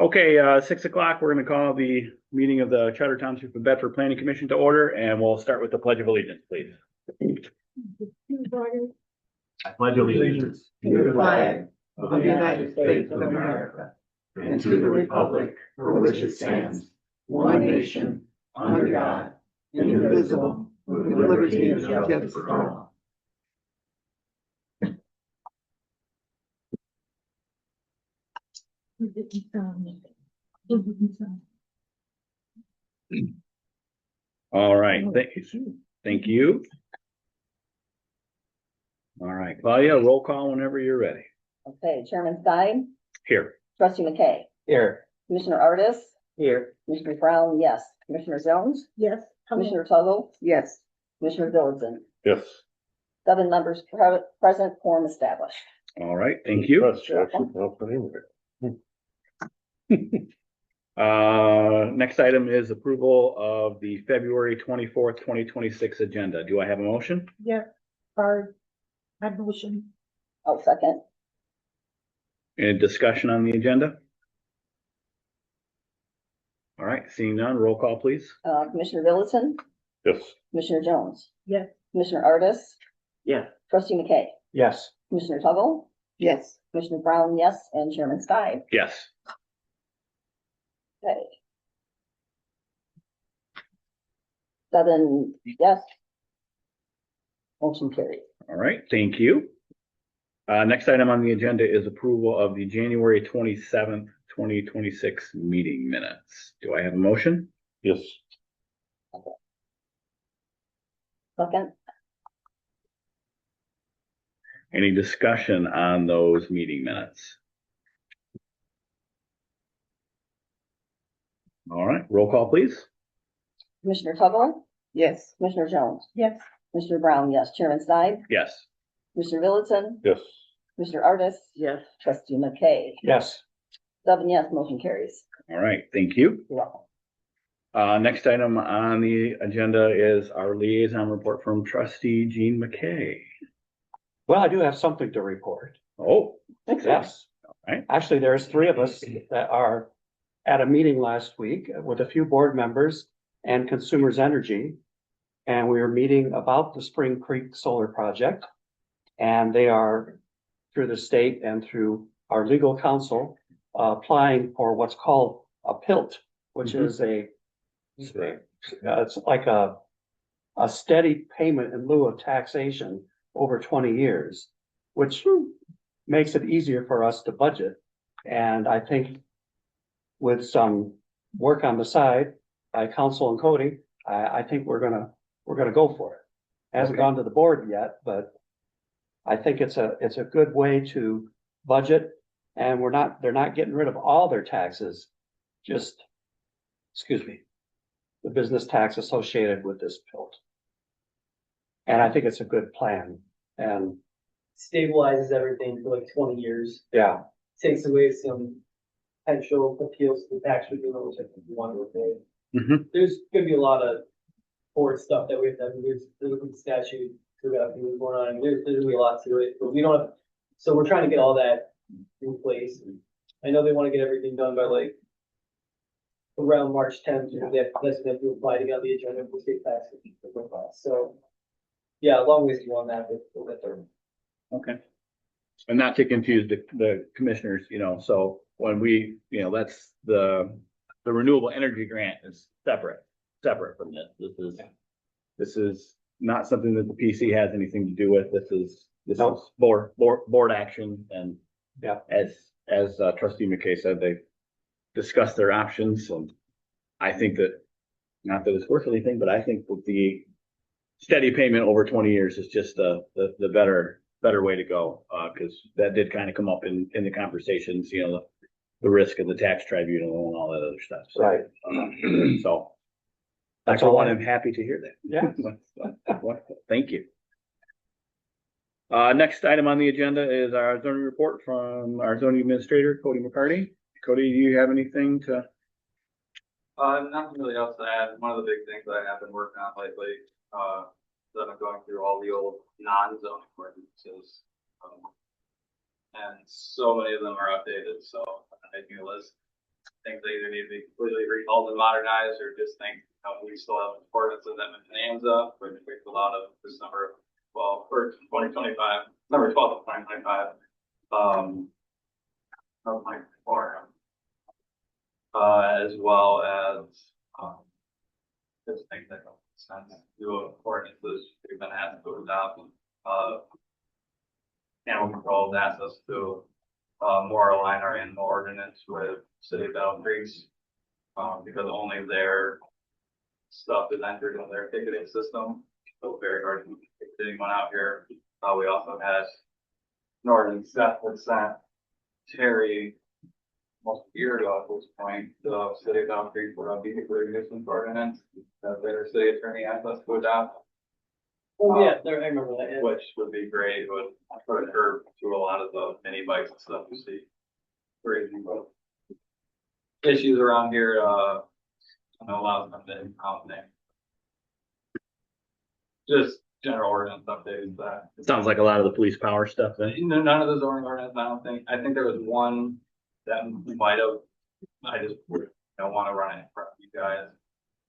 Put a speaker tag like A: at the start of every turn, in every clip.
A: Okay, 6 o'clock, we're going to call the meeting of the Charter Township of Bedford Planning Commission to order, and we'll start with the Pledge of Allegiance, please. I pledge allegiance
B: to the flag of the United States of America and to the republic for which it stands, one nation, under God, indivisible, with liberty and justice for all.
A: All right, thank you. All right, Claudia, roll call whenever you're ready.
C: Okay, Chairman Stein.
A: Here.
C: Trustee McKay.
A: Here.
C: Commissioner Artis.
A: Here.
C: Commissioner Brown, yes. Commissioner Jones.
B: Yes.
C: Commissioner Tuggle.
B: Yes.
C: Commissioner Diligent.
A: Yes.
C: 7 members present, quorum established.
A: All right, thank you. Next item is approval of the February 24th, 2026 agenda. Do I have a motion?
B: Yeah. I motion.
C: I'll second.
A: Any discussion on the agenda? All right, seeing none, roll call, please.
C: Commissioner Diligent.
A: Yes.
C: Commissioner Jones.
B: Yes.
C: Commissioner Artis.
A: Yeah.
C: Trustee McKay.
A: Yes.
C: Commissioner Tuggle.
B: Yes.
C: Commissioner Brown, yes. And Chairman Stein.
A: Yes.
C: Okay. 7 yes. Motion carried.
A: All right, thank you. Next item on the agenda is approval of the January 27th, 2026 meeting minutes. Do I have a motion? Yes.
C: Second.
A: Any discussion on those meeting minutes? All right, roll call, please.
C: Commissioner Tuggle.
B: Yes.
C: Commissioner Jones.
B: Yes.
C: Commissioner Brown, yes. Chairman Stein.
A: Yes.
C: Commissioner Diligent.
A: Yes.
C: Commissioner Artis.
B: Yes.
C: Trustee McKay.
A: Yes.
C: 7 yes, motion carries.
A: All right, thank you.
C: You're welcome.
A: Next item on the agenda is our liaison report from Trustee Jean McKay.
D: Well, I do have something to report.
A: Oh,
D: Yes.
A: all right.
D: Actually, there's 3 of us that are at a meeting last week with a few board members and Consumers Energy. And we were meeting about the Spring Creek Solar Project. And they are, through the state and through our legal counsel, applying for what's called a PILT, which is it's like a steady payment in lieu of taxation over 20 years, which makes it easier for us to budget. And I think with some work on the side by council and Cody, I think we're gonna go for it. Hasn't gone to the board yet, but I think it's a good way to budget, and they're not getting rid of all their taxes, just, the business tax associated with this PILT. And I think it's a good plan, and
E: stabilizes everything for like 20 years,
D: yeah,
E: takes away some potential appeals to the tax review, which I think we want to avoid.
A: Mhm.
E: There's gonna be a lot of board stuff that we have to have. There's a statute we got going on. There's gonna be a lot to it, but we don't have, so we're trying to get all that in place. I know they want to get everything done by like around March 10th, that's when they apply to get on the agenda for state taxes. So yeah, a long ways to go on that, but we'll get there.
A: Okay. And not to confuse the commissioners, so when we, that's the renewable energy grant is separate from this. This is not something that the PC has anything to do with. This is board action. And
D: yeah,
A: as Trustee McKay said, they discussed their options. And I think that, not that it's worth anything, but I think that the steady payment over 20 years is just the better way to go, because that did kind of come up in the conversations, the risk of the tax tribunal and all that other stuff. So,
D: right.
A: So
D: That's
A: all
D: all
A: I'm happy to hear that.
D: Yeah.
A: Thank you. Next item on the agenda is our zoning report from our zoning administrator, Cody McCarty. Cody, do you have anything to?
F: Nothing really else to add. One of the big things I have been working on lately, that I'm going through all the old non-zoning ordinances. And so many of them are outdated, so I'm making a list. think they either need to be completely recalled and modernized, or just think, we still have ordinances that Bonanza, which we pulled out of December 12th, or 2025, December 12th of 2025. Of my forum. As well as, just think that makes sense. Do ordinances we've been asked to adopt, animal control has asked us to, more align our animal ordinance with city of Battle Creek's, because only their stuff is entered in their ticketing system. So very hard to get anyone out here. We also had an ordinance that was sent Terry almost a year ago at this point, the city of Battle Creek for a vehicle nuisance ordinance that their city attorney asked us to adopt.
E: Oh, yeah, I remember that. Yeah.
F: Which would be great, would put a curb to a lot of the mini bikes and stuff you see. Crazy, but issues around here, I know a lot of them didn't out there. Just general ordinance updates that.
A: It sounds like a lot of the police power stuff then.
F: None of the zoning ordinance, I think there was one that might have, I just don't want to run it in front of you guys.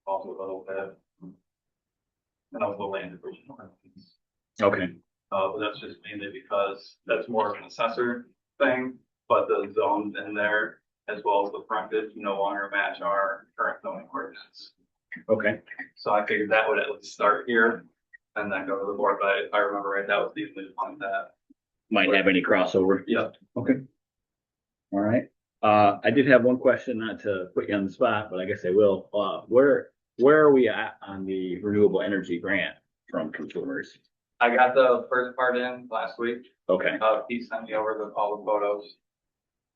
F: Also a little bit. And that was the land division ordinance.
A: Okay.
F: But that's just mainly because that's more of an assessor thing, but the zones in there, as well as the frontage, no longer match our current zoning ordinance.
A: Okay.
F: So I figured that would at least start here and then go to the board, but if I remember right, that was the only one that.
A: Might have any crossover.
F: Yeah.
A: Okay. All right. I did have one question, not to put you on the spot, but I guess I will. Where are we at on the renewable energy grant from consumers?
F: I got the first part in last week.
A: Okay.
F: He sent me over all the photos.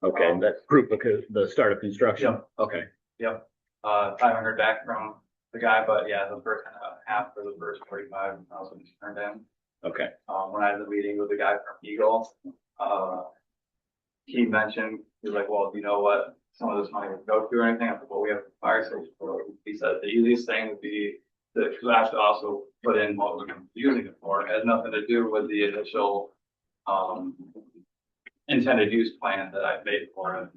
A: Okay. That's proof of the start of construction.
F: Yep.
A: Okay.
F: Yep. I haven't heard back from the guy, but yeah, the first half for the first 45,000 turned in.
A: Okay.
F: When I had the meeting with the guy from Eagle, he mentioned, he was like, well, do you know what some of this money would go to or anything? I said, well, we have fire station for it. He said the easiest thing would be to actually also put in what we're using it for. It has nothing to do with the initial intended use plan that I made for it.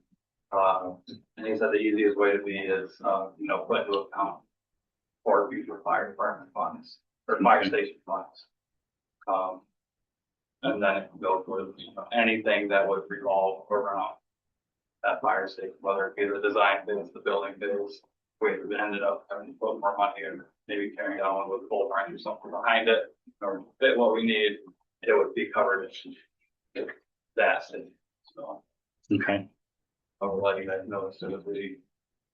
F: And he said the easiest way to be is, put into account for future fire department funds or fire station funds. And then it can go towards anything that would revolve around that fire station, whether it be the design phase, the building phase. We ended up having to put more money in, maybe carrying it on with full rent or something behind it, or fit what we need, it would be covered in that. So
A: Okay.
F: I'll let you guys know as soon as we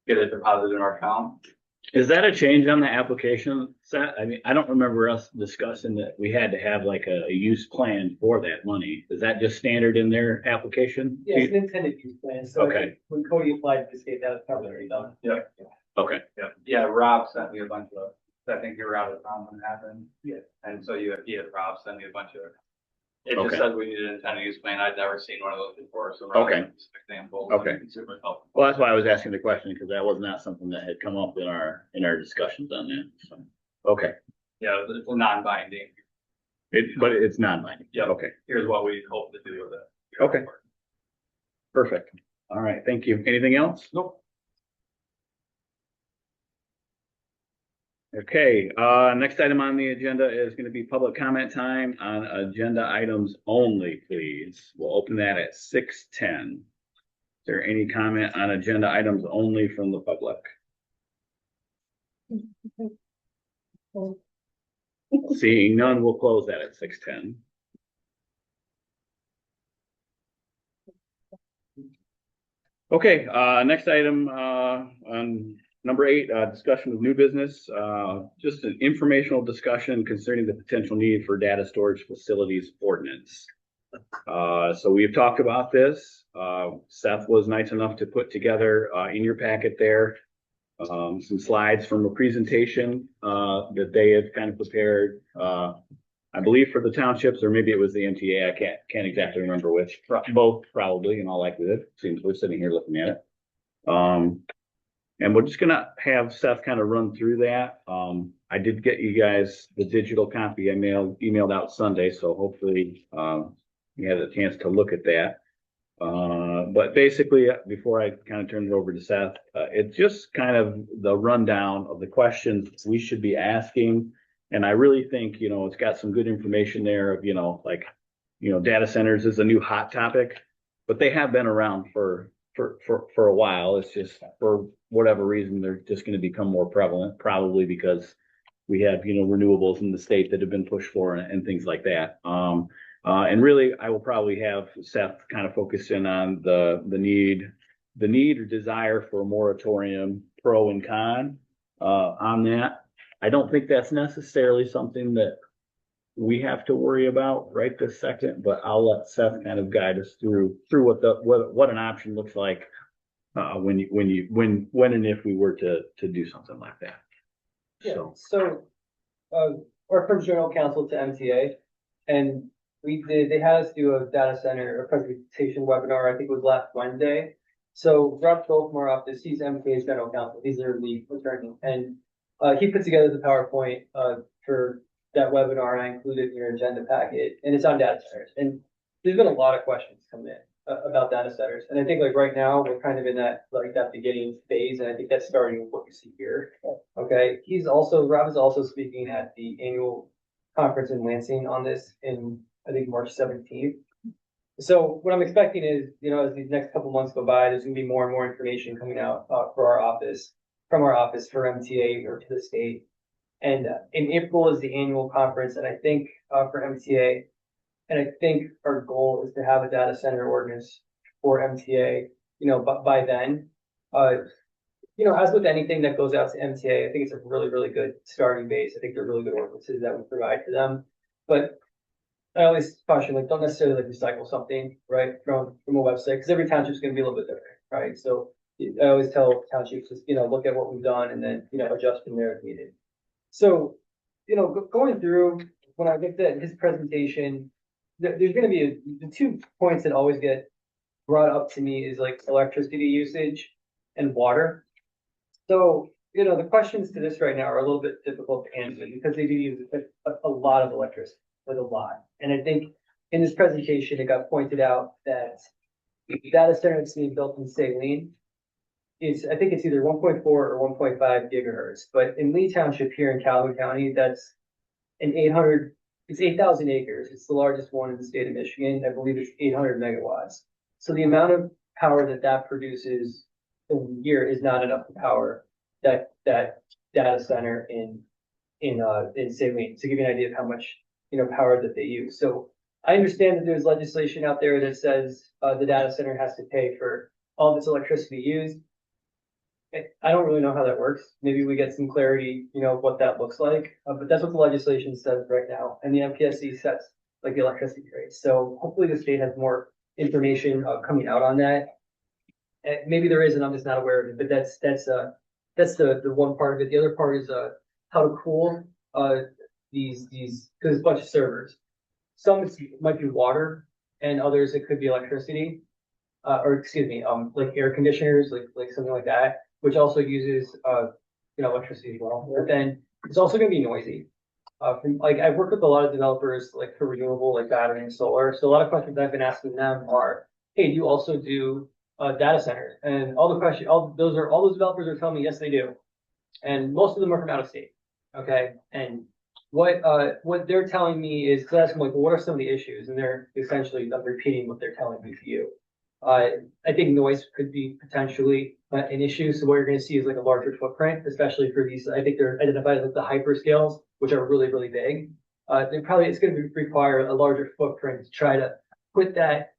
F: get it deposited in our account.
A: Is that a change on the application set? I mean, I don't remember us discussing that we had to have like a use plan for that money. Is that just standard in their application?
E: Yeah, it's an intended use plan, so I
A: Okay.
E: think when Cody applied to state that was probably already done.
F: Yeah.
A: Okay.
F: Yeah, Rob sent me a bunch of, I think you were out of town when it happened.
E: Yeah.
F: And so he had Rob send me a bunch of, it just
A: Okay.
F: said we needed an intended use plan. I'd never seen one of those before, so Rob
A: Okay.
F: sent me some examples.
A: Okay.
F: And super helpful.
A: Well, that's why I was asking the question, because that was not something that had come up in our discussions on that. So, okay.
F: Yeah, it's a non-binding.
A: But it's non-binding.
F: Yeah.
A: Okay.
F: Here's what we hope to do with it.
A: Okay. Perfect. All right. Thank you. Anything else?
F: Nope.
A: Okay, next item on the agenda is going to be public comment time on agenda items only, please. We'll open that at 6:10. Is there any comment on agenda items only from the public? Seeing none, we'll close that at 6:10. Okay, next item on number 8, discussion of new business, just an informational discussion concerning the potential need for data storage facilities ordinance. So we've talked about this. Seth was nice enough to put together in your packet there some slides from a presentation that they had kind of prepared, I believe for the townships, or maybe it was the MTA. I can't exactly remember which. Both probably, in all likelihood. Seems we're sitting here looking at it. And we're just gonna have Seth kind of run through that. I did get you guys the digital copy I emailed out Sunday, so hopefully you had a chance to look at that. But basically, before I kind of turn it over to Seth, it's just kind of the rundown of the questions we should be asking. And I really think, it's got some good information there of, like, data centers is a new hot topic, but they have been around for a while. It's just for whatever reason, they're just going to become more prevalent, probably because we have, renewables in the state that have been pushed for and things like that. And really, I will probably have Seth kind of focus in on the need or desire for a moratorium, pro and con, on that. I don't think that's necessarily something that we have to worry about right this second, but I'll let Seth kind of guide us through what an option looks like, when and if we were to do something like that.
E: Yeah, so, our firm's general counsel to MTA, and they had us do a data center, a presentation webinar, I think it was last Wednesday. So Rob Stoll from our office, he's MTA's general counsel, he's their lead attorney, and, he put together the PowerPoint, for that webinar, and I included it in your agenda packet, and it's on data centers. And there's been a lot of questions come in about data centers. And I think like right now, we're kind of in that beginning phase, and I think that's starting with what you see here. Okay, Rob is also speaking at the annual conference in Lansing on this in, I think, March 17th. So what I'm expecting is, as these next couple months go by, there's gonna be more and more information coming out, from our office for MTA or to the state. And in April is the annual conference, and I think, for MTA, and I think our goal is to have a data center ordinance for MTA, but by then, as with anything that goes out to MTA, I think it's a really, really good starting base. I think they're really good ordinances that we provide to them. But I always caution, like, don't necessarily like recycle something, right, from a website, because every township's gonna be a little bit different, right? So I always tell townships, just, look at what we've done and then, adjust from there if needed. So, going through, when I looked at his presentation, there's gonna be the 2 points that always get brought up to me is like electricity usage and water. So, the questions to this right now are a little bit difficult to answer because they do use a lot of electricity, like a lot. And I think in this presentation, it got pointed out that the data center that's being built in Saline I think it's either 1.4 or 1.5 gigahertz, but in Lee Township here in Calhoun County, that's it's 8,000 acres. It's the largest one in the state of Michigan. I believe it's 800 megawatts. So the amount of power that produces a year is not enough to power that data center in Saline, to give you an idea of how much, power that they use. So I understand that there's legislation out there that says, the data center has to pay for all of its electricity used. I don't really know how that works. Maybe we get some clarity, what that looks like. But that's what the legislation says right now. And the MPSC sets like the electricity rates. So hopefully the state has more information coming out on that. And maybe there is, and I'm just not aware of it. But that's the one part of it. The other part is how to cool these because it's a bunch of servers. Some might be water, and others it could be electricity, or excuse me, like air conditioners, like something like that, which also uses electricity as well. But then it's also going to be noisy. I've worked with a lot of developers like for renewable, like battery and solar. So a lot of questions I've been asking them are, hey, do you also do data centers? And all those developers are telling me yes, they do, and most of them are from out of state. Okay, and what they're telling me is, because I ask them like, well, what are some of the issues? And they're essentially repeating what they're telling me to you. I think noise could be potentially an issue. So what you're going to see is like a larger footprint, especially for these. I think they're identified as the hyperscales, which are really, really big. It's going to require a larger footprint to try to put that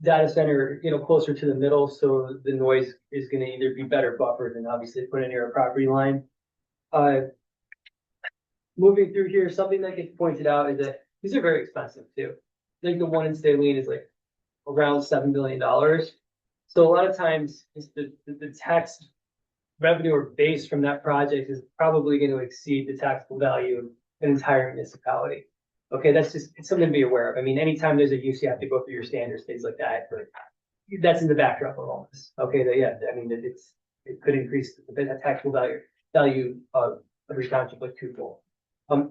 E: data center, closer to the middle, so the noise is going to either be better buffered and obviously put it near a property line. Moving through here, something that gets pointed out is that these are very expensive too. I think the one in Saline is like around $7 billion. So a lot of times the tax revenue or base from that project is probably going to exceed the taxable value of an entire municipality. Okay, it's something to be aware of. I mean, anytime there's a use, you have to go through your standards, things like that. But that's in the backdrop of all this. Okay, it could increase the taxable value of every township like twofold.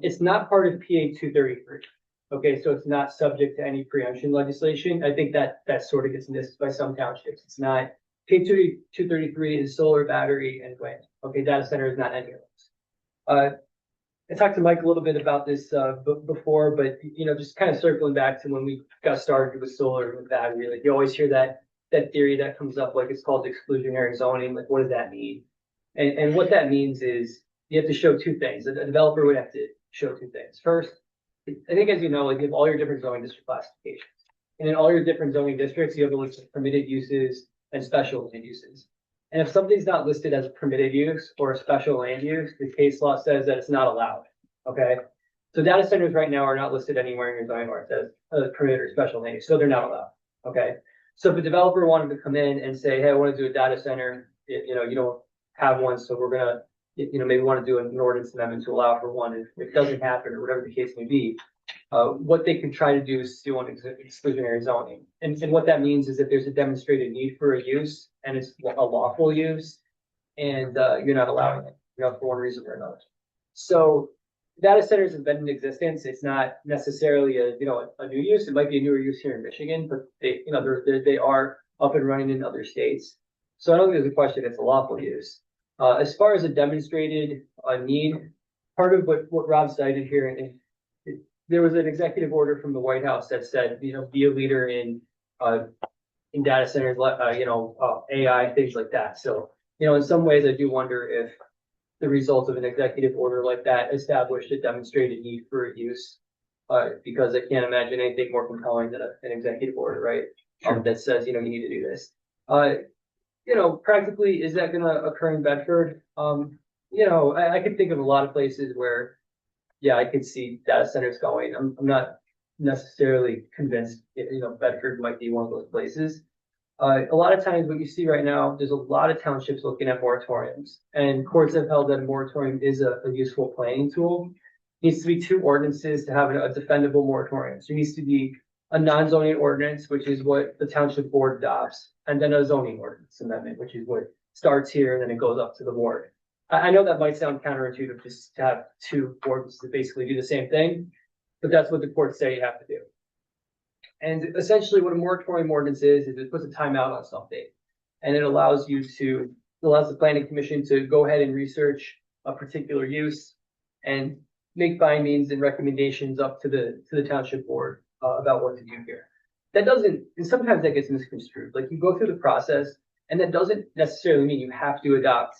E: It's not part of PA 233. Okay, so it's not subject to any preemption legislation. I think that sort of gets missed by some townships. It's not, K 233 is solar, battery, and wind. Okay, data center is not any of those. I talked to Mike a little bit about this before, but just kind of circling back to when we got started with solar and with battery, like you always hear that theory that comes up, like it's called exclusionary zoning. Like, what does that mean? And what that means is you have to show two things. A developer would have to show two things. First, I think, as you know, like you have all your different zoning district classifications. And in all your different zoning districts, you have a list of permitted uses and special land uses. And if something's not listed as a permitted use or a special land use, the case law says that it's not allowed. Okay. So data centers right now are not listed anywhere in your zoning ordinance as permitted or special land use, so they're not allowed. Okay. So if a developer wanted to come in and say, hey, I want to do a data center, you don't have one, so we're gonna, maybe want to do an ordinance amendment to allow for one. If it doesn't happen or whatever the case may be, what they can try to do is do an exclusionary zoning. And what that means is that there's a demonstrated need for a use and it's a lawful use, and you're not allowing it, for one reason or another. So data centers have been in existence. It's not necessarily a new use. It might be a newer use here in Michigan, but they are up and running in other states. So I don't think there's a question it's a lawful use. As far as a demonstrated need, part of what Rob cited here, and there was an executive order from the White House that said, be a leader in data centers, AI, things like that. So, in some ways, I do wonder if the result of an executive order like that established a demonstrated need for use, because I can't imagine anything more compelling than an executive order, right?
A: Sure.
E: That says, you need to do this. Practically, is that going to occur in Bedford? I could think of a lot of places where, yeah, I could see data centers going. I'm not necessarily convinced, Bedford might be one of those places. A lot of times what you see right now, there's a lot of townships looking at moratoriums, and courts have held that a moratorium is a useful planning tool. It needs to be two ordinances to have a defendable moratorium. So it needs to be a non-zoning ordinance, which is what the township board adopts, and then a zoning ordinance amendment, which is what starts here and then it goes up to the board. I know that might sound counterintuitive just to have two ordinances that basically do the same thing, but that's what the courts say you have to do. And essentially what a moratorium ordinance is it puts a timeout on something, and it allows the planning commission to go ahead and research a particular use and make findings and recommendations up to the township board about what to do here. That doesn't, and sometimes that gets misconstrued. Like you go through the process, and that doesn't necessarily mean you have to adopt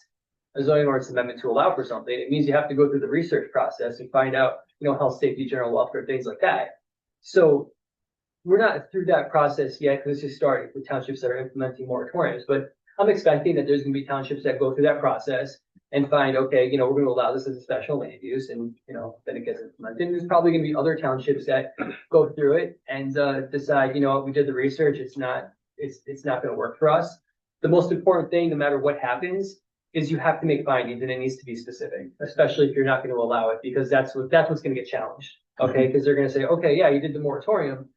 E: a zoning ordinance amendment to allow for something. It means you have to go through the research process and find out, health, safety, general welfare, things like that. So we're not through that process yet because it's just starting with townships that are implementing moratoriums. But I'm expecting that there's going to be townships that go through that process and find, okay, we're going to allow this as a special land use, and then it gets implemented. And there's probably going to be other townships that go through it and decide, we did the research, it's not going to work for us. The most important thing, no matter what happens, is you have to make findings, and it needs to be specific, especially if you're not going to allow it, because that's what's going to get challenged. Okay, because they're going to say, okay, yeah, you did the moratorium,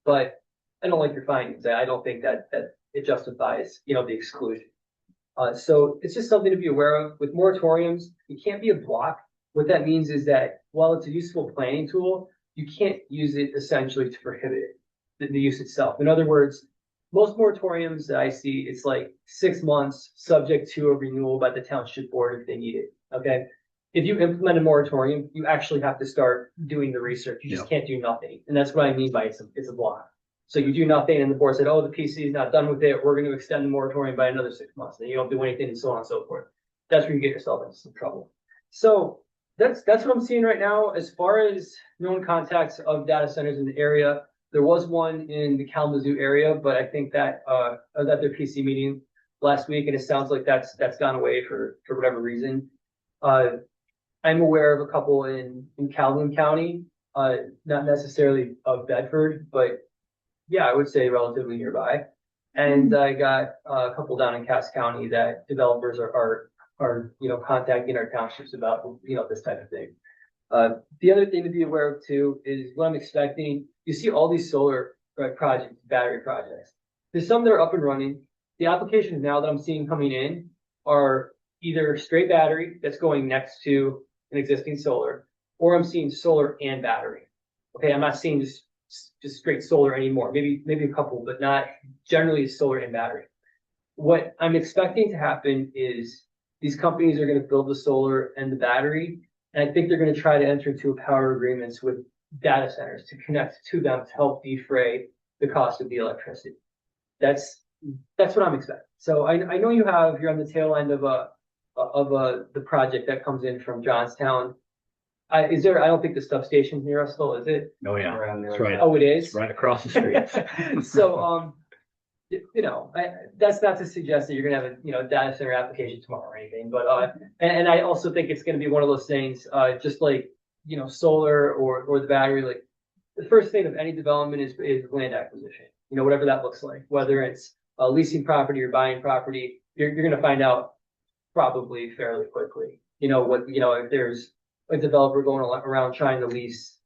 E: but I don't like your findings. I don't think that it justifies, the exclusion. So it's just something to be aware of. With moratoriums, you can't be a block. What that means is that while it's a useful planning tool, you can't use it essentially to prohibit the use itself. In other words, most moratoriums that I see, it's like 6 months subject to a renewal by the township board if they need it. Okay. If you implement a moratorium, you actually have to start doing the research. You just can't do nothing. And that's what I mean by it's a block. So you do nothing and the board said, oh, the PC is not done with it. We're going to extend the moratorium by another 6 months. And you don't do anything and so on and so forth. That's where you get yourself into some trouble. So that's what I'm seeing right now. As far as known contacts of data centers in the area, there was one in the Kalamazoo area, but I think that I was at their PC meeting last week, and it sounds like that's gone away for whatever reason. I'm aware of a couple in Calhoun County, not necessarily of Bedford, but yeah, I would say relatively nearby. And I got a couple down in Cass County that developers are contacting our townships about, this type of thing. The other thing to be aware of too is what I'm expecting. You see all these solar projects, battery projects. There's some that are up and running. The applications now that I'm seeing coming in are either straight battery that's going next to an existing solar, or I'm seeing solar and battery. okay, I'm not seeing just straight solar anymore. Maybe a couple, but not generally solar and battery. What I'm expecting to happen is these companies are going to build the solar and the battery, and I think they're going to try to enter into power agreements with data centers to connect to them to help defray the cost of the electricity. That's what I'm expecting. So I know you're on the tail end of the project that comes in from Johnstown. I don't think the substation's near us still, is it?
A: Oh, yeah, that's right.
E: Oh, it is?
A: It's right across the street.
E: So, that's not to suggest that you're gonna have a, data center application tomorrow or anything, but, and I also think it's gonna be one of those things, just like, solar or the battery, like, the first thing of any development is land acquisition, whatever that looks like, whether it's leasing property or buying property, you're gonna find out probably fairly quickly, if there's a developer going around trying to lease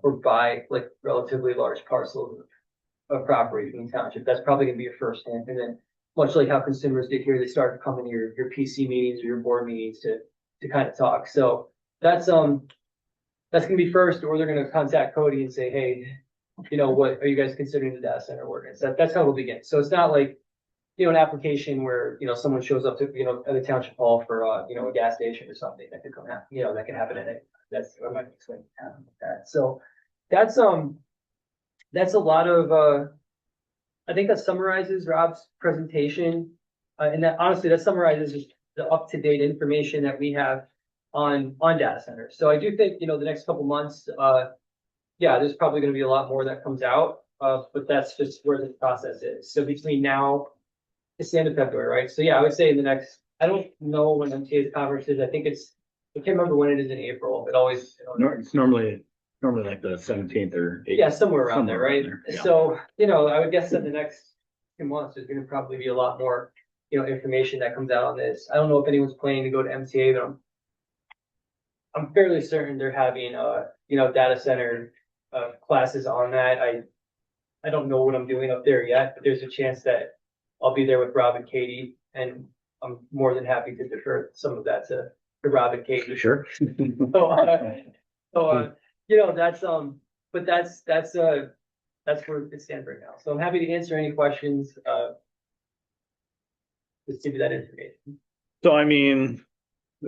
E: or buy like relatively large parcels of property in township. That's probably gonna be a first hand. And then much like how consumers did here, they start to come into your PC meetings or your board meetings to kind of talk. So that's gonna be first, or they're gonna contact Cody and say, hey, what are you guys considering the data center ordinance? That's how it'll begin. So it's not like, an application where, someone shows up to, at a township hall for, a gas station or something that could come out, that can happen at it. That's what I'm going to explain that. So that's a lot of, I think that summarizes Rob's presentation. And that honestly, that summarizes just the up-to-date information that we have on data centers. So I do think, the next couple months, there's probably going to be a lot more that comes out. But that's just where the process is. So between now, it's the end of February, right? So yeah, I would say in the next, I don't know when MTA's conference is. I can't remember when it is in April.
A: It's normally like the 17th or 18th.
E: Yeah, somewhere around there, right?
A: Yeah.
E: So, I would guess that the next few months, there's gonna probably be a lot more, information that comes out on this. I don't know if anyone's planning to go to MTA, but I'm fairly certain they're having, data center, classes on that. I don't know what I'm doing up there yet, but there's a chance that I'll be there with Rob and Katie, and I'm more than happy to defer some of that to Rob and Katie.
A: Sure.
E: But that's where it stands right now. So I'm happy to answer any questions. Just give you that information.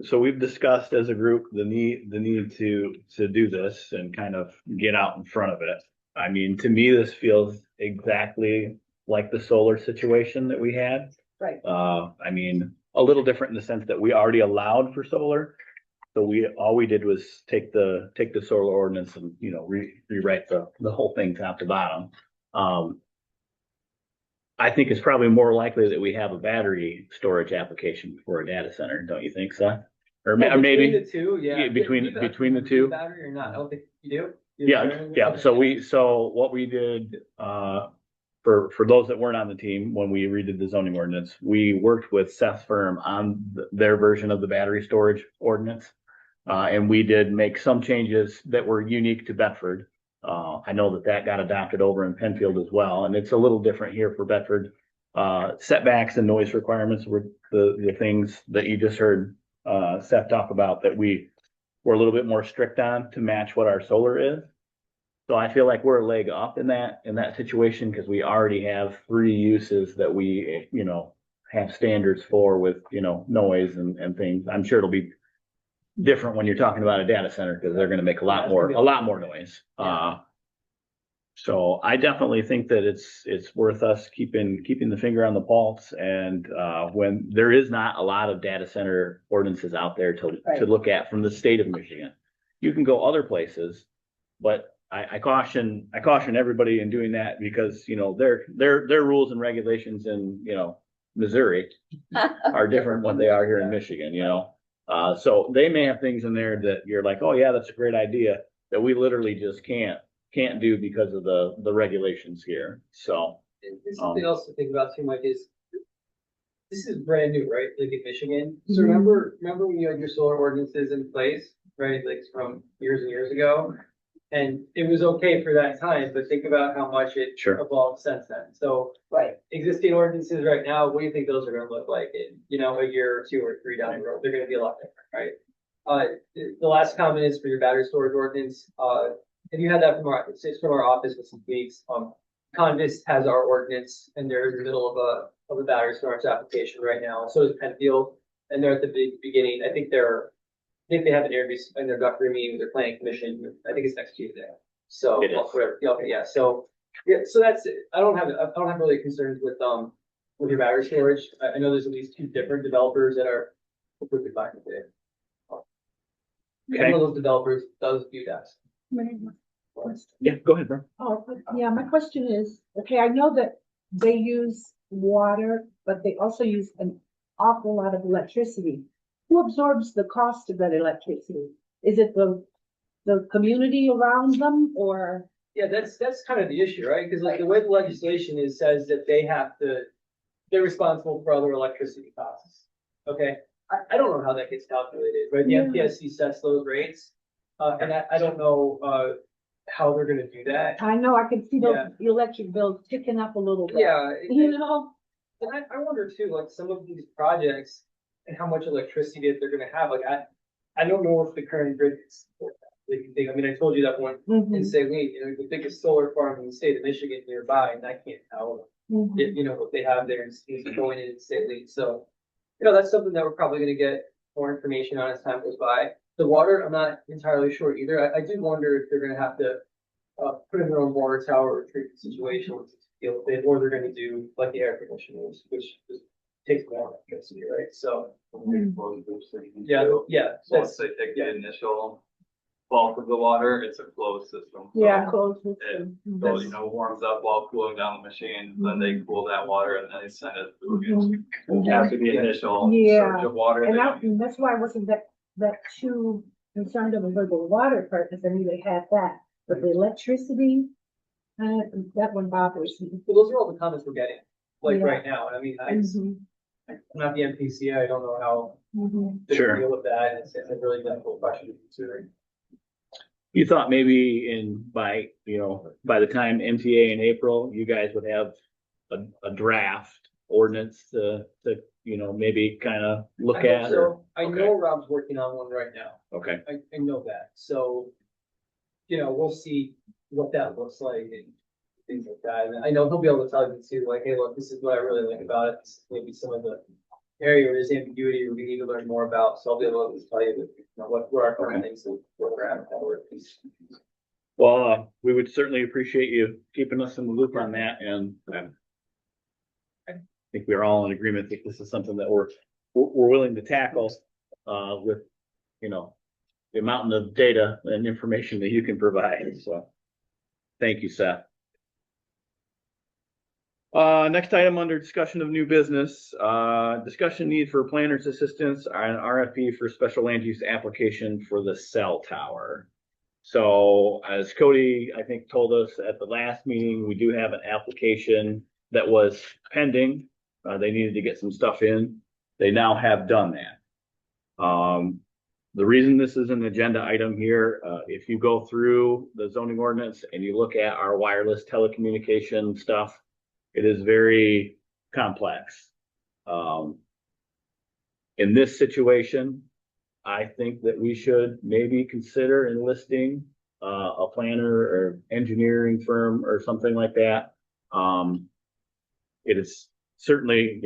A: So we've discussed as a group the need to do this and kind of get out in front of it. To me, this feels exactly like the solar situation that we had.
C: Right.
A: A little different in the sense that we already allowed for solar. So all we did was take the solar ordinance and, rewrite the whole thing top to bottom. I think it's probably more likely that we have a battery storage application for a data center, don't you think, Seth? Or maybe
E: between the two, yeah.
A: Between the two.
E: Battery or not? I don't think you do.
A: Yeah. So what we did, for those that weren't on the team, when we redid the zoning ordinance, we worked with Seth's firm on their version of the battery storage ordinance. And we did make some changes that were unique to Bedford. I know that got adopted over in Penfield as well, and it's a little different here for Bedford. Setbacks and noise requirements were the things that you just heard Seth talk about that we were a little bit more strict on to match what our solar is. So I feel like we're a leg up in that situation because we already have 3 uses that we, have standards for with, noise and things. I'm sure it'll be different when you're talking about a data center because they're going to make a lot more noise. So I definitely think that it's worth us keeping the finger on the pulse. And when there is not a lot of data center ordinances out there to look at from the state of Michigan, you can go other places, but I caution everybody in doing that because their rules and regulations in Missouri are different than they are here in Michigan. So they may have things in there that you're like, oh yeah, that's a great idea that we literally just can't do because of the regulations here. So
E: there's something else to think about too, Mike, is this is brand new, right? Like in Michigan. So remember when you had your solar ordinances in place, right? Like from years and years ago. And it was okay for that time, but think about how much it evolved since then. So existing ordinances right now, what do you think those are going to look like in, a year or 2 or 3 down the road? They're going to be a lot different, right? The last comment is for your battery storage ordinance. if you had that from it's from our office with some tweaks, Convis has our ordinance and they're in the middle of a battery storage application right now. So is Penfield, and they're at the beginning. I think they have an interview in their introductory meeting with their planning commission. I think it's next Tuesday. So
A: It is.
E: whatever. Yeah, okay, yeah. So that's it. I don't have really concerns with your battery storage. I know there's at least 2 different developers that are completely fine with it.
A: Okay.
E: One of those developers does do that.
A: Yeah, go ahead, bro.
B: Oh, yeah, my question is, okay, I know that they use water, but they also use an awful lot of electricity. Who absorbs the cost of that electricity? Is it the community around them, or?
E: Yeah, that's kind of the issue, right? Because like the way the legislation is says that they're responsible for other electricity costs. Okay, I don't know how that gets calculated, right? The
B: Yeah.
E: MPSC sets those rates, and I don't know how they're gonna do that.
B: I know, I can see
E: Yeah.
B: the electric bills ticking up a little bit.
E: Yeah,
B: You know?
E: and I wonder too, like some of these projects and how much electricity that they're gonna have. Like I don't know if the current grid can support that. I mean, I told you that one in
B: Mhm,
E: Saline, the biggest solar farm in the state of Michigan nearby, and I can't tell.
B: mhm.
E: What they have there is going in safely. So, that's something that we're probably gonna get more information on as time goes by. The water, I'm not entirely sure either. I do wonder if they're gonna have to put in their own water tower or treatment situation to deal with it, or they're gonna do like the air conditioners, which just takes more electricity, right? So, yeah,
F: So once they take the initial bulk of the water, it's a closed system. So
B: Yeah, close.
F: So, warms up while cooling down the machine, then they cool that water and then they send it through.
B: Mhm.
F: After the initial
B: Yeah.
F: surge of water.
B: And
F: they
B: that, and that's why I wasn't that too concerned over the water part, because I knew they had that, but the electricity, that one bothers me.
E: well, those are all the comments we're getting, like
B: Yeah.
E: right now. And I mean,
B: Mhm,
E: I'm not the NPCA. I don't know how
B: mhm.
E: to
A: Sure.
E: deal with that. It's a really difficult question to consider.
A: You thought maybe by the time MTA in April, you guys would have a draft ordinance to maybe kind of look
E: I hope
A: at, or,
E: so. I
A: okay.
E: know Rob's working on one right now.
A: okay,
E: I know that. So, we'll see what that looks like and things like that. And I know he'll be able to tell you too, like, hey, look, this is what I really like about it. This is maybe some of the area where there's ambiguity or we need to learn more about. So I'll be able to tell you, what our current things and where we're at, how we're.
A: well, we would certainly appreciate you keeping us in the loop on that, and I think we're all in agreement that this is something that we're willing to tackle, with, the amount of data and information that you can provide, so. Thank you, Seth. Next item under discussion of new business, discussion need for planner's assistance on RFP for special land use application for the cell tower. So as Cody, I think, told us at the last meeting, we do have an application that was pending. They needed to get some stuff in. They now have done that. The reason this is an agenda item here, if you go through the zoning ordinance and you look at our wireless telecommunication stuff, it is very complex. In this situation, I think that we should maybe consider enlisting a planner or engineering firm or something like that. It is certainly,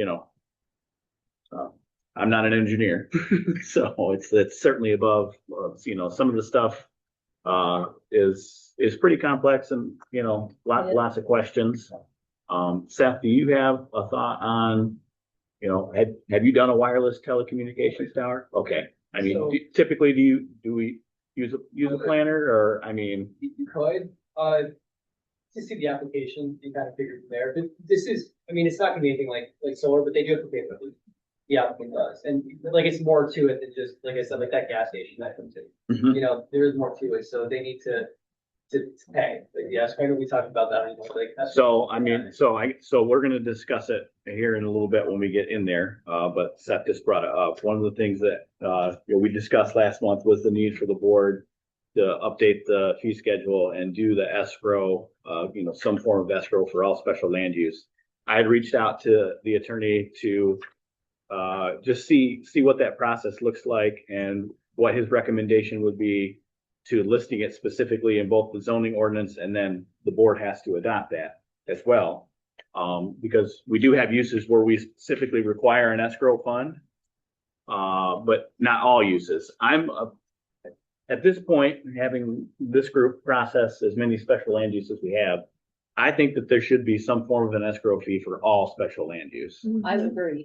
A: I'm not an engineer, so it's certainly above, some of the stuff is pretty complex and, lots of questions. Seth, do you have a thought on, have you done a wireless telecommunications tower? Okay. I mean,
E: So-
A: typically, do we use a planner, or, I mean,
E: You could, to see the application and kind of figure from there. But this is, it's not gonna be anything like solar, but they do have to pay for it. The applicant does. And like, it's more to it than just, like I said, like that gas station that comes in.
A: mhm.
E: There is more to it. So they need to pay. Like, yes, I know we talked about that. Like, that's.
A: So, so we're gonna discuss it here in a little bit when we get in there, but Seth just brought it up. One of the things that, we discussed last month was the need for the board to update the fee schedule and do the escrow, some form of escrow for all special land use. I had reached out to the attorney to, just see what that process looks like and what his recommendation would be to listing it specifically in both the zoning ordinance, and then the board has to adopt that as well. Because we do have uses where we specifically require an escrow fund, but not all uses. At this point, having this group process as many special land uses we have, I think that there should be some form of an escrow fee for all special land use.
C: I agree.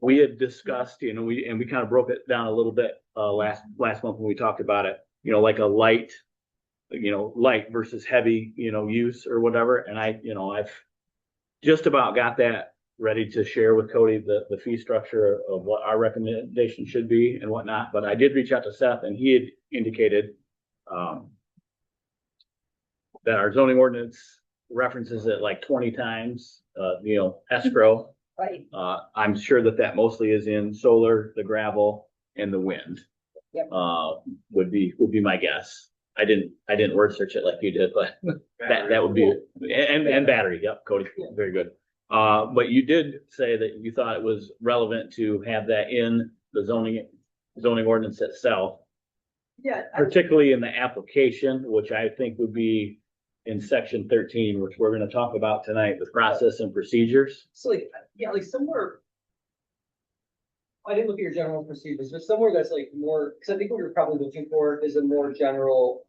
A: We had discussed, we kind of broke it down a little bit, last month when we talked about it, like a light versus heavy, use or whatever. And I've just about got that ready to share with Cody the fee structure of what our recommendation should be and whatnot. But I did reach out to Seth, and he had indicated, that our zoning ordinance references it like 20 times, escrow.
C: Right.
A: I'm sure that mostly is in solar, the gravel, and the wind.
C: Yep.
A: Would be my guess. I didn't word search it like you did, but that would be, and battery. Yep, Cody, very good. But you did say that you thought it was relevant to have that in the zoning ordinance itself,
E: Yeah.
A: particularly in the application, which I think would be in section 13, which we're going to talk about tonight with process and procedures.
E: So like somewhere, I didn't look at your general procedures, but somewhere that's like more, because I think what you're probably looking for is a more general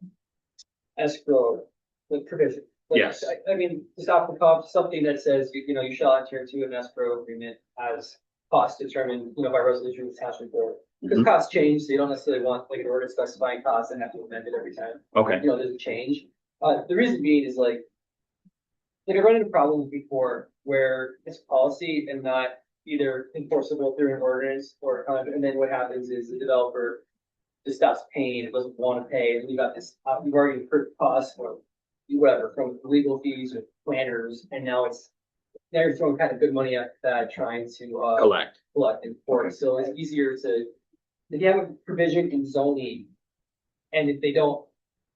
E: escrow, like provision. Like,
A: Yes.
E: I mean, just off the cuff, something that says, you shall enter into an escrow agreement as cost determined, by resolution with township board. Because costs change, so you don't necessarily want like an order specifying costs and have to amend it every time.
A: Okay.
E: There's a change. The reason being is like I've run into problems before where it's policy and not either enforceable through an ordinance or and then what happens is the developer just stops paying, it doesn't want to pay, and you got this, you've already incurred costs or whatever from legal fees or planners, and now you're throwing kind of good money at that trying to collect and enforce. So it's easier to, if you have a provision in zoning and if they don't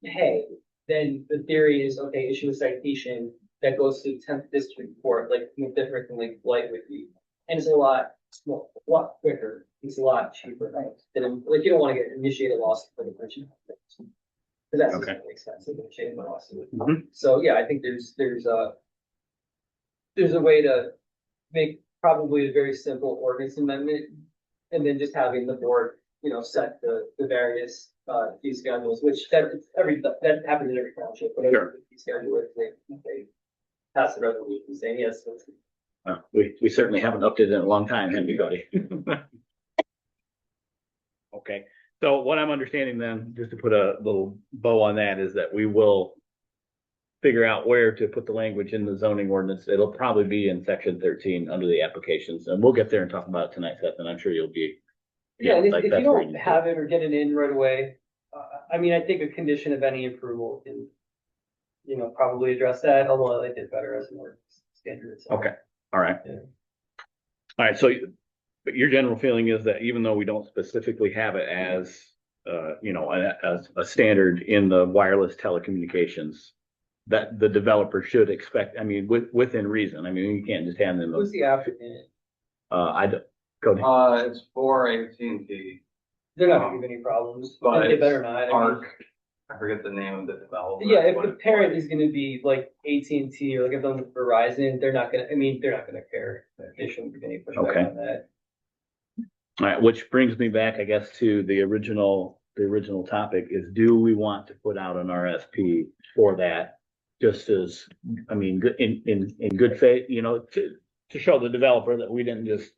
E: pay, then the theory is, okay, issue a citation that goes to the 10th district court, like different than like blight would be. And it's a lot quicker. It's a lot cheaper. Right? Than, like, you don't want to initiate a lawsuit for the person. Because that's just really expensive, initiating a lawsuit. So yeah, I think there's a way to make probably a very simple ordinance amendment, and then just having the board, set the various fee schedules, which that happens in every township. Whatever the fee schedule is, they pass the resolution saying yes.
A: We certainly haven't updated it in a long time, have we, Cody? Okay, so what I'm understanding then, just to put a little bow on that, is that we will figure out where to put the language in the zoning ordinance. It'll probably be in section 13 under the applications, and we'll get there and talk about it tonight, Seth, and I'm sure you'll be.
E: Yeah, if you don't have it or get it in right away, I mean, I think a condition of any approval can, probably address that, although I like it better as more standard.
A: Okay, all right.
E: Yeah.
A: All right, so, but your general feeling is that even though we don't specifically have it as, as a standard in the wireless telecommunications, that the developer should expect, I mean, within reason. I mean, you can't just hand them.
E: Who's the applicant?
A: Cody.
F: It's for AT&T.
E: They're not gonna give any problems,
F: But
E: and they better not.
F: I forget the name of the developer.
E: Yeah, if the parent is gonna be like AT&T or like if them with Verizon, they're not gonna care. They shouldn't give any pushback on that.
A: All right, which brings me back, I guess, to the original topic is, do we want to put out an RFP for that? Just as, I mean, in good faith, to show the developer that we didn't just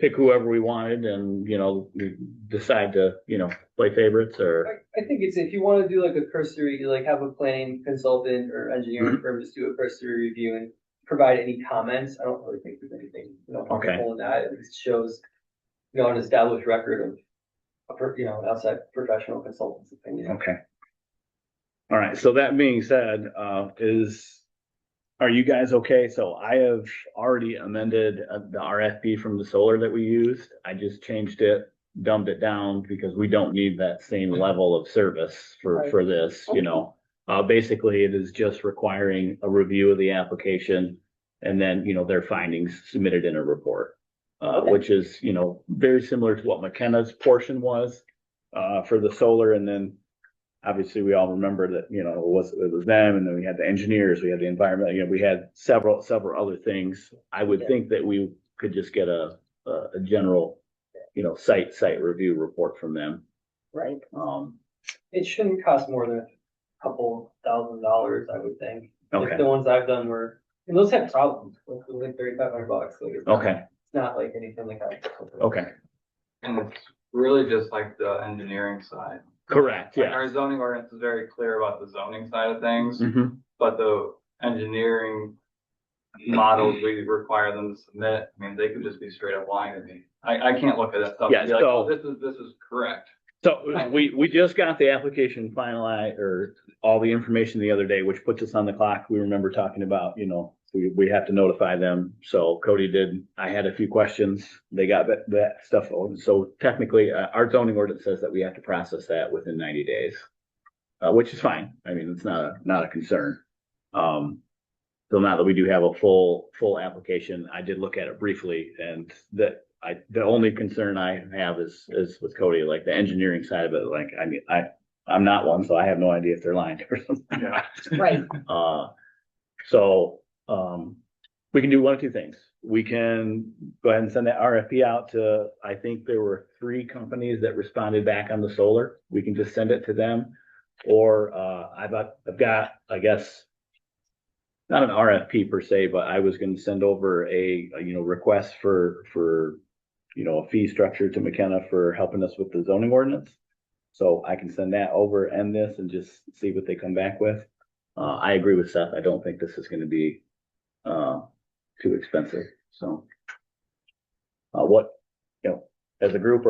A: pick whoever we wanted and, we decide to, play favorites or.
E: I think it's, if you want to do like a cursory, like have a planning consultant or engineering firm just do a cursory review and provide any comments. I don't really think there's anything, harmful in that. It shows, an established record of, an outside professional consultant's opinion.
A: Okay. All right. So that being said, are you guys okay? So I have already amended the RFP from the solar that we used. I just changed it, dumbed it down because we don't need that same level of service for this, Basically, it is just requiring a review of the application and then, their findings submitted in a report, which is, very similar to what McKenna's portion was for the solar. And then obviously we all remember that, you know, it was them, and then we had the engineers, we had the environment, you know, we had several other things. I would think that we could just get a general, you know, site review report from them.
C: Right.
E: It shouldn't cost more than a couple $1,000s, I would think.
A: Okay.
E: Like the ones I've done were, and those had problems, like $3,500, like it's not,
A: Okay,
E: it's not like anything like that.
A: okay,
F: And it's really just like the engineering side.
A: correct,
F: Like
A: yeah.
F: our zoning ordinance is very clear about the zoning side of things,
A: Mhm.
F: but the engineering models we require them to submit, I mean, they could just be straight up lying to me. I can't look at that stuff
A: Yeah,
F: and be like,
A: so-
F: oh, this is correct.
A: So we just got the application finalized, or all the information the other day, which puts us on the clock. We remember talking about, you know, we have to notify them. So Cody did, I had a few questions. They got that stuff. So technically, our zoning ordinance says that we have to process that within 90 days, which is fine. I mean, it's not a concern. So now that we do have a full application, I did look at it briefly, and the only concern I have is with Cody, like the engineering side of it. Like, I mean, I'm not one, so I have no idea if they're lying or something.
C: Right.
A: So, we can do one of two things. We can go ahead and send that RFP out to, I think there were 3 companies that responded back on the solar. We can just send it to them. Or, I've got, I guess, not an RFP per se, but I was going to send over a you know, request for, you know, a fee structure to McKenna for helping us with the zoning ordinance. So I can send that over and this and just see what they come back with. I agree with Seth. I don't think this is going to be, too expensive. So, what, you know, as a group,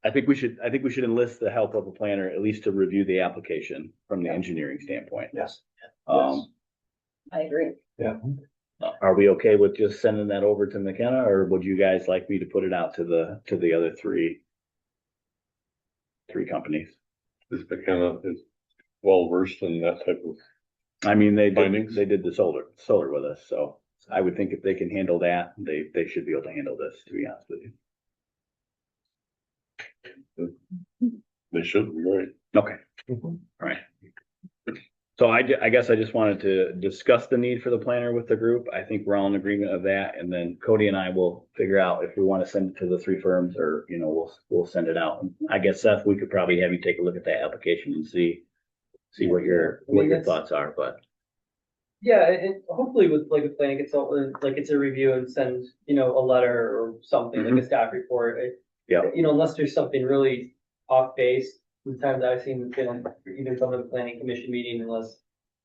A: I think we should enlist the help of a planner, at least to review the application from the engineering standpoint.
D: Yes.
C: I agree.
A: Are we okay with just sending that over to McKenna, or would you guys like me to put it out to the other three companies?
G: This McKenna is well versed in that type of,
A: I mean, they
G: Findings?
A: did the solar with us, so I would think if they can handle that, they should be able to handle this, to be honest with you.
G: they should be right.
A: Okay, all right. So I guess I just wanted to discuss the need for the planner with the group. I think we're all in agreement of that, and then Cody and I will figure out if we want to send it to the 3 firms, or, you know, we'll send it out. I guess, Seth, we could probably have you take a look at that application and see what your thoughts are, but.
E: Yeah, and hopefully with like a planning consultant, like it's a review and send, you know, a letter or something, like a staff report.
A: Yeah.
E: You know, unless there's something really off base, the times I've seen, you know, either come to the planning commission meeting, unless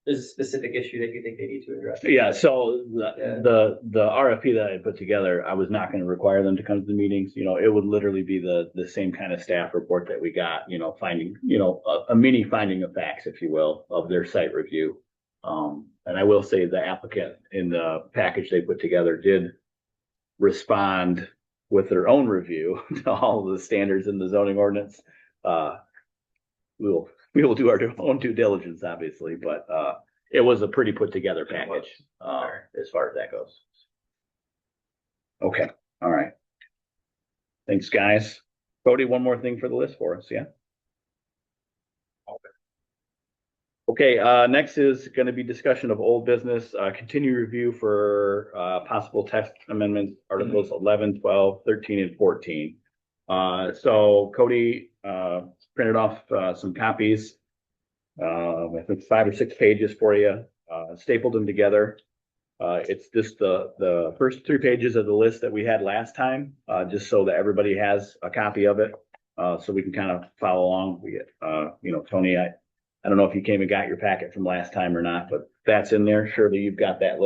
E: there's a specific issue that you think they need to address.
A: Yeah, so the RFP that I put together, I was not going to require them to come to the meetings. You know, it would literally be the same kind of staff report that we got, you know, finding, you know, a mini finding of facts, if you will, of their site review. And I will say the applicant in the package they put together did respond with their own review to all of the standards in the zoning ordinance. We will do our own due diligence, obviously, but it was a pretty put together package as far as that goes. Okay, all right. Thanks, guys. Cody, one more thing for the list for us, yeah? Okay, next is going to be discussion of old business, continue review for possible text amendments, articles 11, 12, 13, and 14. So Cody printed off some copies. I think 5 or 6 pages for you, stapled them together. It's just the first 3 pages of the list that we had last time, just so that everybody has a copy of it, so we can kind of follow along. We get, you know, Tony, I don't know if you came and got your packet from last time or not, but that's in there. Surely you've got that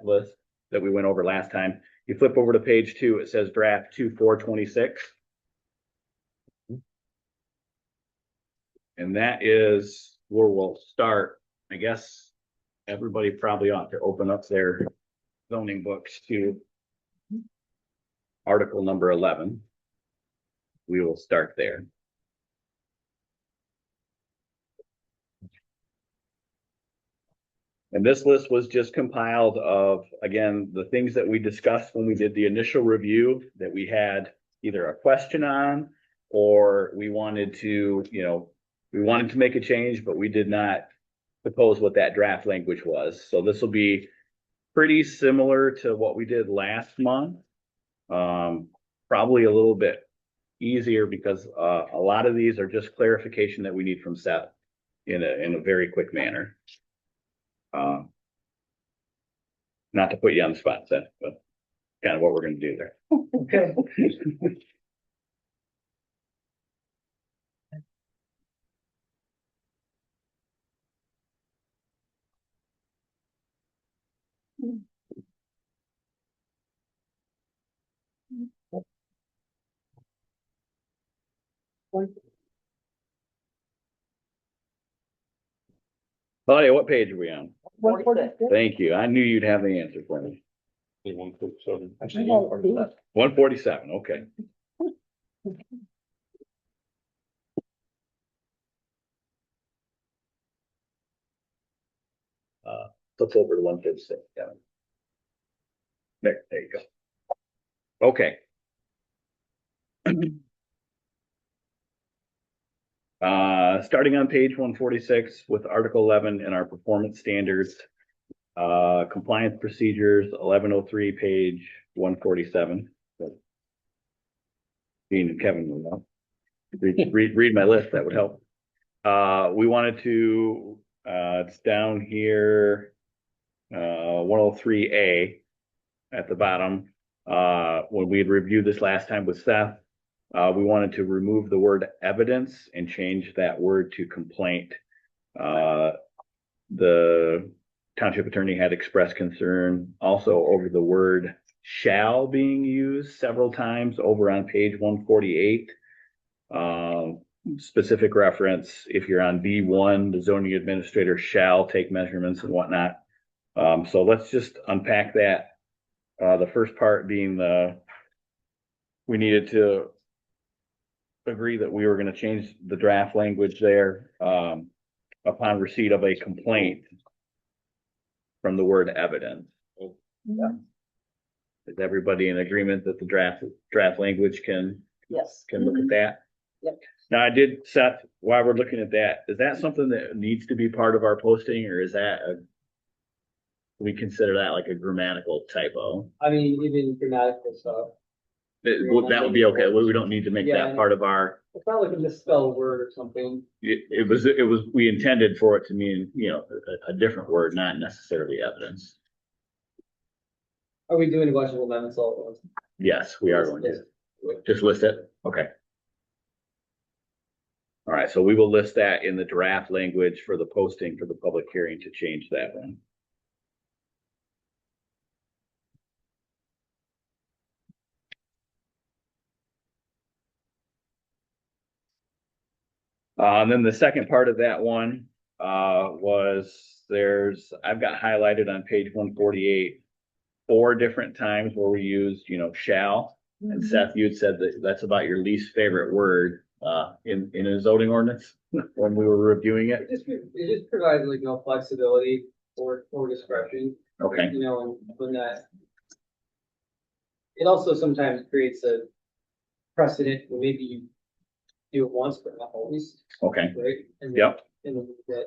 A: list that we went over last time. You flip over to page 2, it says draft 2426. And that is where we'll start. I guess everybody probably ought to open up their zoning books to article number 11. We will start there. And this list was just compiled of, again, the things that we discussed when we did the initial review that we had either a question on, or we wanted to, you know, we wanted to make a change, but we did not propose what that draft language was. So this will be pretty similar to what we did last month. Probably a little bit easier because a lot of these are just clarification that we need from Seth in a very quick manner. Not to put you on the spot, Seth, but kind of what we're going to do there.
E: Okay.
A: Claudia, what page are we on?
C: 146.
A: Thank you. I knew you'd have the answer for me.
G: 147.
D: Actually,
C: No,
D: 147.
A: 147, okay. Flip over to 156. Yeah. There you go. Okay. Starting on page 146 with Article 11 and our performance standards, compliance procedures, 1103, page 147. Dean and Kevin will know. Read my list, that would help. We wanted to, it's down here, 103A at the bottom. When we had reviewed this last time with Seth, we wanted to remove the word evidence and change that word to complaint. The township attorney had expressed concern also over the word shall being used several times over on page 148. Specific reference, if you're on B1, the zoning administrator shall take measurements and whatnot. So let's just unpack that. The first part being we needed to agree that we were going to change the draft language there upon receipt of a complaint from the word evidence. Is everybody in agreement that the draft language can
C: Yes.
A: look at that?
C: Yep.
A: Now Seth, while we're looking at that, is that something that needs to be part of our posting, or is that we consider that like a grammatical typo?
E: I mean, even grammatical stuff.
A: That would be okay. We don't need to make
E: Yeah,
A: that part of our,
E: It's not like a misspelled word or something.
A: it was, we intended for it to mean, a different word, not necessarily evidence.
E: Are we doing a bunch of amendments all at once?
A: Yes, we are going to. Just list it? Okay. All right, so we will list that in the draft language for the posting for the public hearing to change that one. And then the second part of that one was I've got highlighted on page 148, 4 different times where we used, shall. And Seth, you had said that that's about your least favorite word in a zoning ordinance when we were reviewing it.
E: It just provides like no flexibility or discretion.
A: Okay.
E: And when that. It also sometimes creates a precedent where maybe you do it once, but not always.
A: Okay.
E: Right? And
A: Yep.
E: And then you get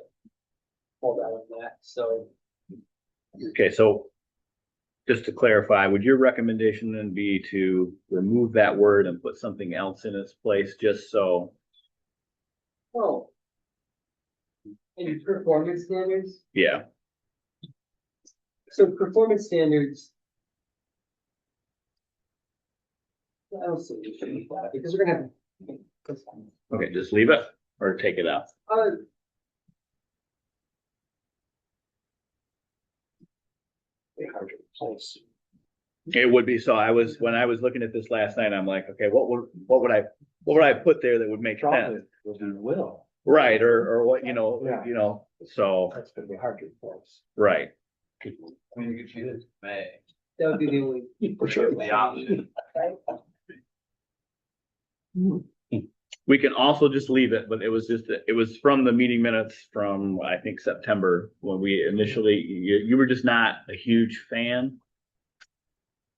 E: called out on that, so.
A: Okay, so just to clarify, would your recommendation then be to remove that word and put something else in its place, just so?
E: Well. In performance standards,
A: Yeah,
E: so performance standards. I don't see we should be that because we're gonna have.
A: okay, just leave it or take it out. It would be, so when I was looking at this last night, I'm like, okay, what would I put there that would make sense?
D: Will.
A: Right, or what,
D: Yeah.
A: so,
D: That's gonna be hard to enforce.
A: right.
F: I mean, you could choose May,
E: That would be the only.
D: For sure.
F: the option.
A: We can also just leave it, but it was from the meeting minutes from, I think, September, when we initially, you were just not a huge fan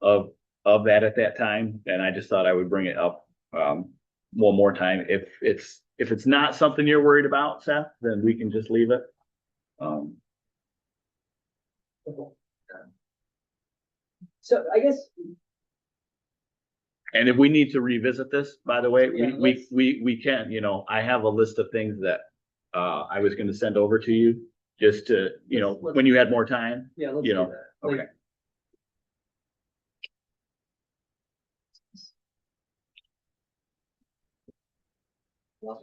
A: of that at that time, and I just thought I would bring it up one more time. If if it's not something you're worried about, Seth, then we can just leave it.
E: So I guess,
A: And if we need to revisit this, by the way,
E: Yeah,
A: we can, I have a list of things that I was gonna send over to you just to, when you had more time,
E: yeah, let's
A: you
E: do
A: know,
E: that.
A: okay.
E: Like,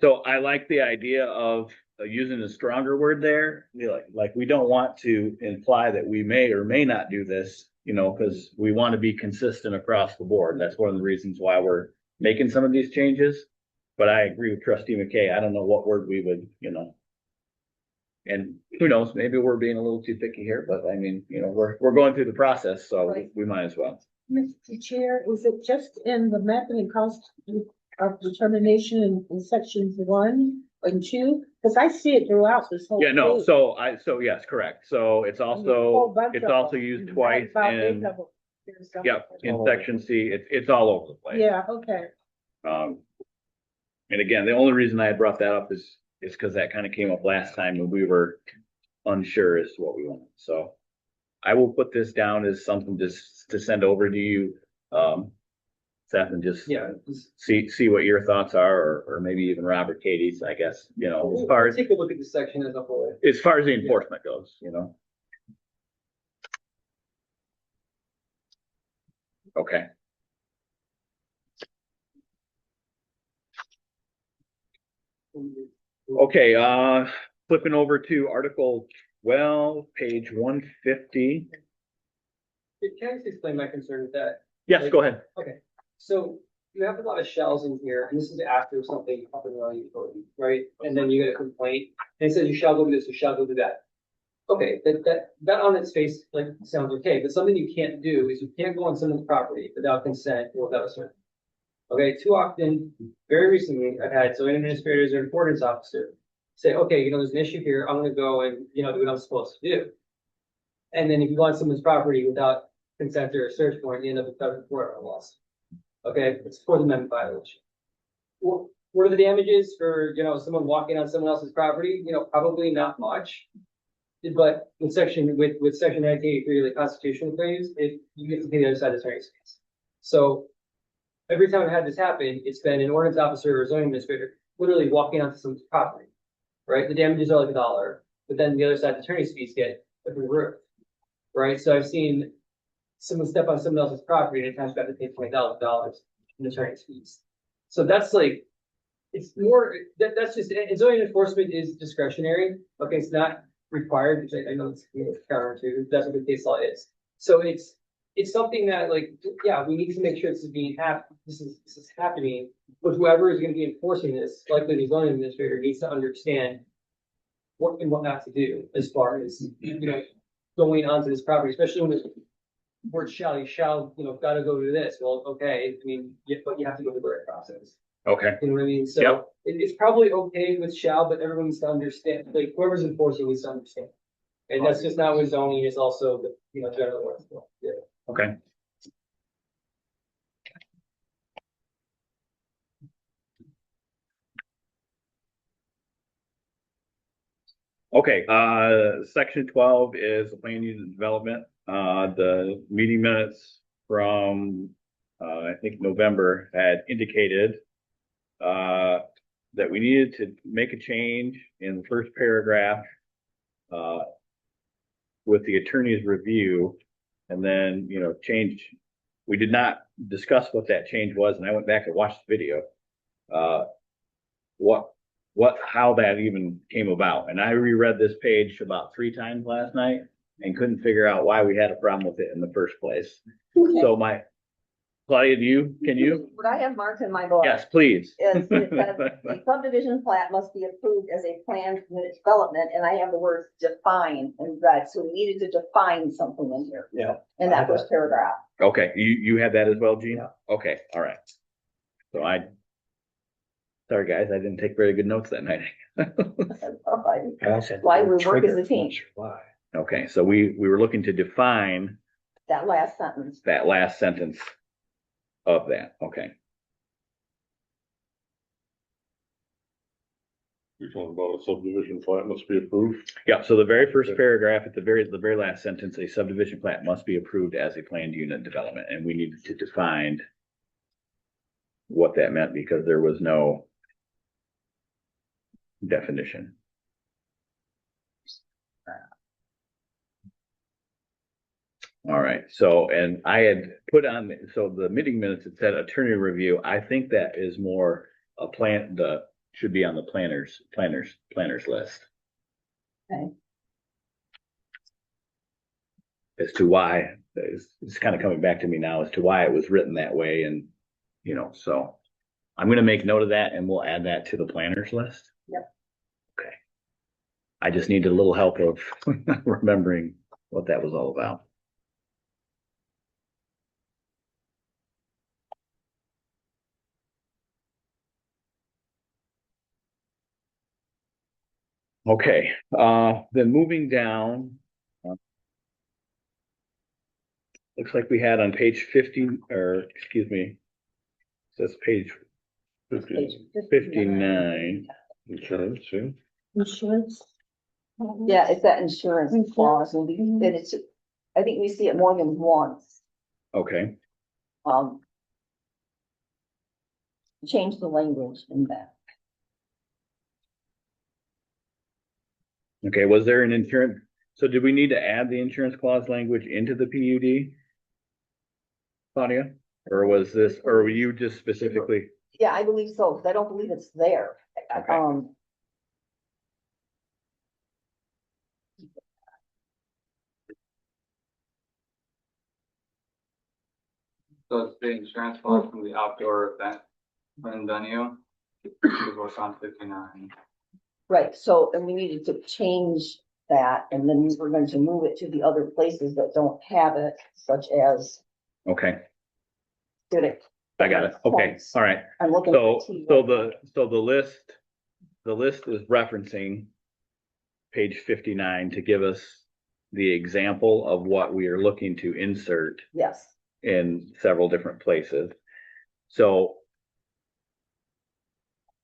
A: So I like the idea of using a stronger word there. Like we don't want to imply that we may or may not do this, because we want to be consistent across the board. That's one of the reasons why we're making some of these changes. But I agree with Trustee McKay. I don't know what word we would, and who knows, maybe we're being a little too picky here, but I mean, we're going through the process, so
C: Right.
A: we might as well.
B: Mr. Chair, is it just in the method and cost of determination in sections 1 and 2? Because I see it throughout this whole.
A: Yeah, no,
B: page.
A: so yes, correct. So it's
B: And there's a whole
A: also,
B: bunch
A: it's
B: of
A: also
B: them.
A: used
B: Right,
A: twice
B: about 8
A: in,
B: of them. There's some-
A: yep, in section C, it's all over the place.
B: Yeah, okay.
A: Um, and again, the only reason I had brought that up is because that kind of came up last time when we were unsure as to what we wanted. So I will put this down as something just to send over to you, Seth, and just
E: yeah, just
A: see what your thoughts are, or maybe even Robert Katie's, I guess, as far as
E: take a look at the section as a whole.
A: the enforcement goes, Okay. Okay, flipping over to Article 12, page 150.
E: Can I just explain my concern with that?
A: Yes, go ahead.
E: Okay, so you have a lot of shells in here, and this is after something up and running utility, right? And then you get a complaint, and it says you shall go do this, you shall go do that. Okay, that on its face, like, sounds okay, but something you can't do is you can't go on someone's property without consent or without a search. Okay, too often, very recently, I've had zoning administrators or ordinance officer say, okay, there's an issue here, I'm gonna go and, do what I'm supposed to do. And then if you go on someone's property without consent or a search warrant, you end up with federal court or loss. Okay, it's Fourth Amendment violation. What are the damages for, someone walking on someone else's property? Probably not much. But with section 1983, the constitutional claims, you get to pay the other side of the attorney's fees. So every time I've had this happen, it's been an ordinance officer or zoning administrator literally walking onto someone's property, right? The damages are like $1, but then the other side, the attorney's fees get through the roof, right? So I've seen someone step on someone else's property and at times got to pay $20,000 in attorney's fees. So that's like, it's more, that's just, and zoning enforcement is discretionary. Okay, it's not required, which I know it's counter to, that's what the case law is. So it's something that, like, yeah, we need to make sure this is happening, but whoever is going to be enforcing this, likely the zoning administrator, needs to understand what and what not to do as far as, going onto this property, especially when the word shall, gotta go to this. Well, okay, but you have to go through the right process.
A: Okay,
E: You know what I mean? So
A: Yep.
E: it's probably okay with shall, but everyone needs to understand, like, whoever's enforcing needs to understand. And that's just not with zoning, it's also, general law as well. Yeah.
A: okay. Okay, section 12 is the plan unit development. The meeting minutes from, I think November had indicated, that we needed to make a change in the first paragraph, with the attorney's review, and then, change. We did not discuss what that change was, and I went back and watched the video. How that even came about. And I reread this page about 3 times last night and couldn't figure out why we had a problem with it in the first place. So Claudia, can you?
C: What I have marked in my book.
A: Yes, please.
C: Is it says a subdivision plat must be approved as a planned unit development, and I have the words define in red, so we needed to define something in here.
D: Yeah.
C: In that first paragraph.
A: Okay, you have that as well, Gene?
D: Yeah.
A: Okay, all right. So sorry guys, I didn't take very good notes that night.
C: Why we work as a team.
D: Why?
A: Okay, so we were looking to define
C: That last sentence.
A: that last sentence of that, okay.
G: You're talking about a subdivision plat must be approved.
A: Yeah, so the very first paragraph at the very last sentence, a subdivision plat must be approved as a planned unit development, and we needed to define what that meant because there was no definition. All right, so, and I had put on, so the meeting minutes, it said attorney review. I think that is more a plan, should be on the planners list.
C: Okay.
A: As to why, it's kind of coming back to me now as to why it was written that way and, so I'm gonna make note of that and we'll add that to the planners list.
C: Yep.
A: Okay. I just needed a little help of remembering what that was all about. Okay, then moving down. Looks like we had on page 15, or excuse me, says page 59.
G: Insurance, yeah.
B: Insurance.
C: Yeah, it's that insurance clause, and it's, I think we see it more than once.
A: Okay,
C: Change the language in that.
A: okay, was there an insurance, so did we need to add the insurance clause language into the PUD? Claudia, or was this, or were you just specifically,
C: Yeah, I believe so, because I don't believe it's there.
A: Okay.
F: So it's the insurance clause from the outdoor event when venue. Is what's on 59.
C: Right, so, and we needed to change that, and then we were going to move it to the other places that don't have it, such as,
A: okay,
C: did it?
A: I got it, okay, all right.
C: I'm looking.
A: So,
C: for T.
A: so the list is referencing page 59 to give us the example of what we are looking to insert
C: Yes,
A: in several different places. So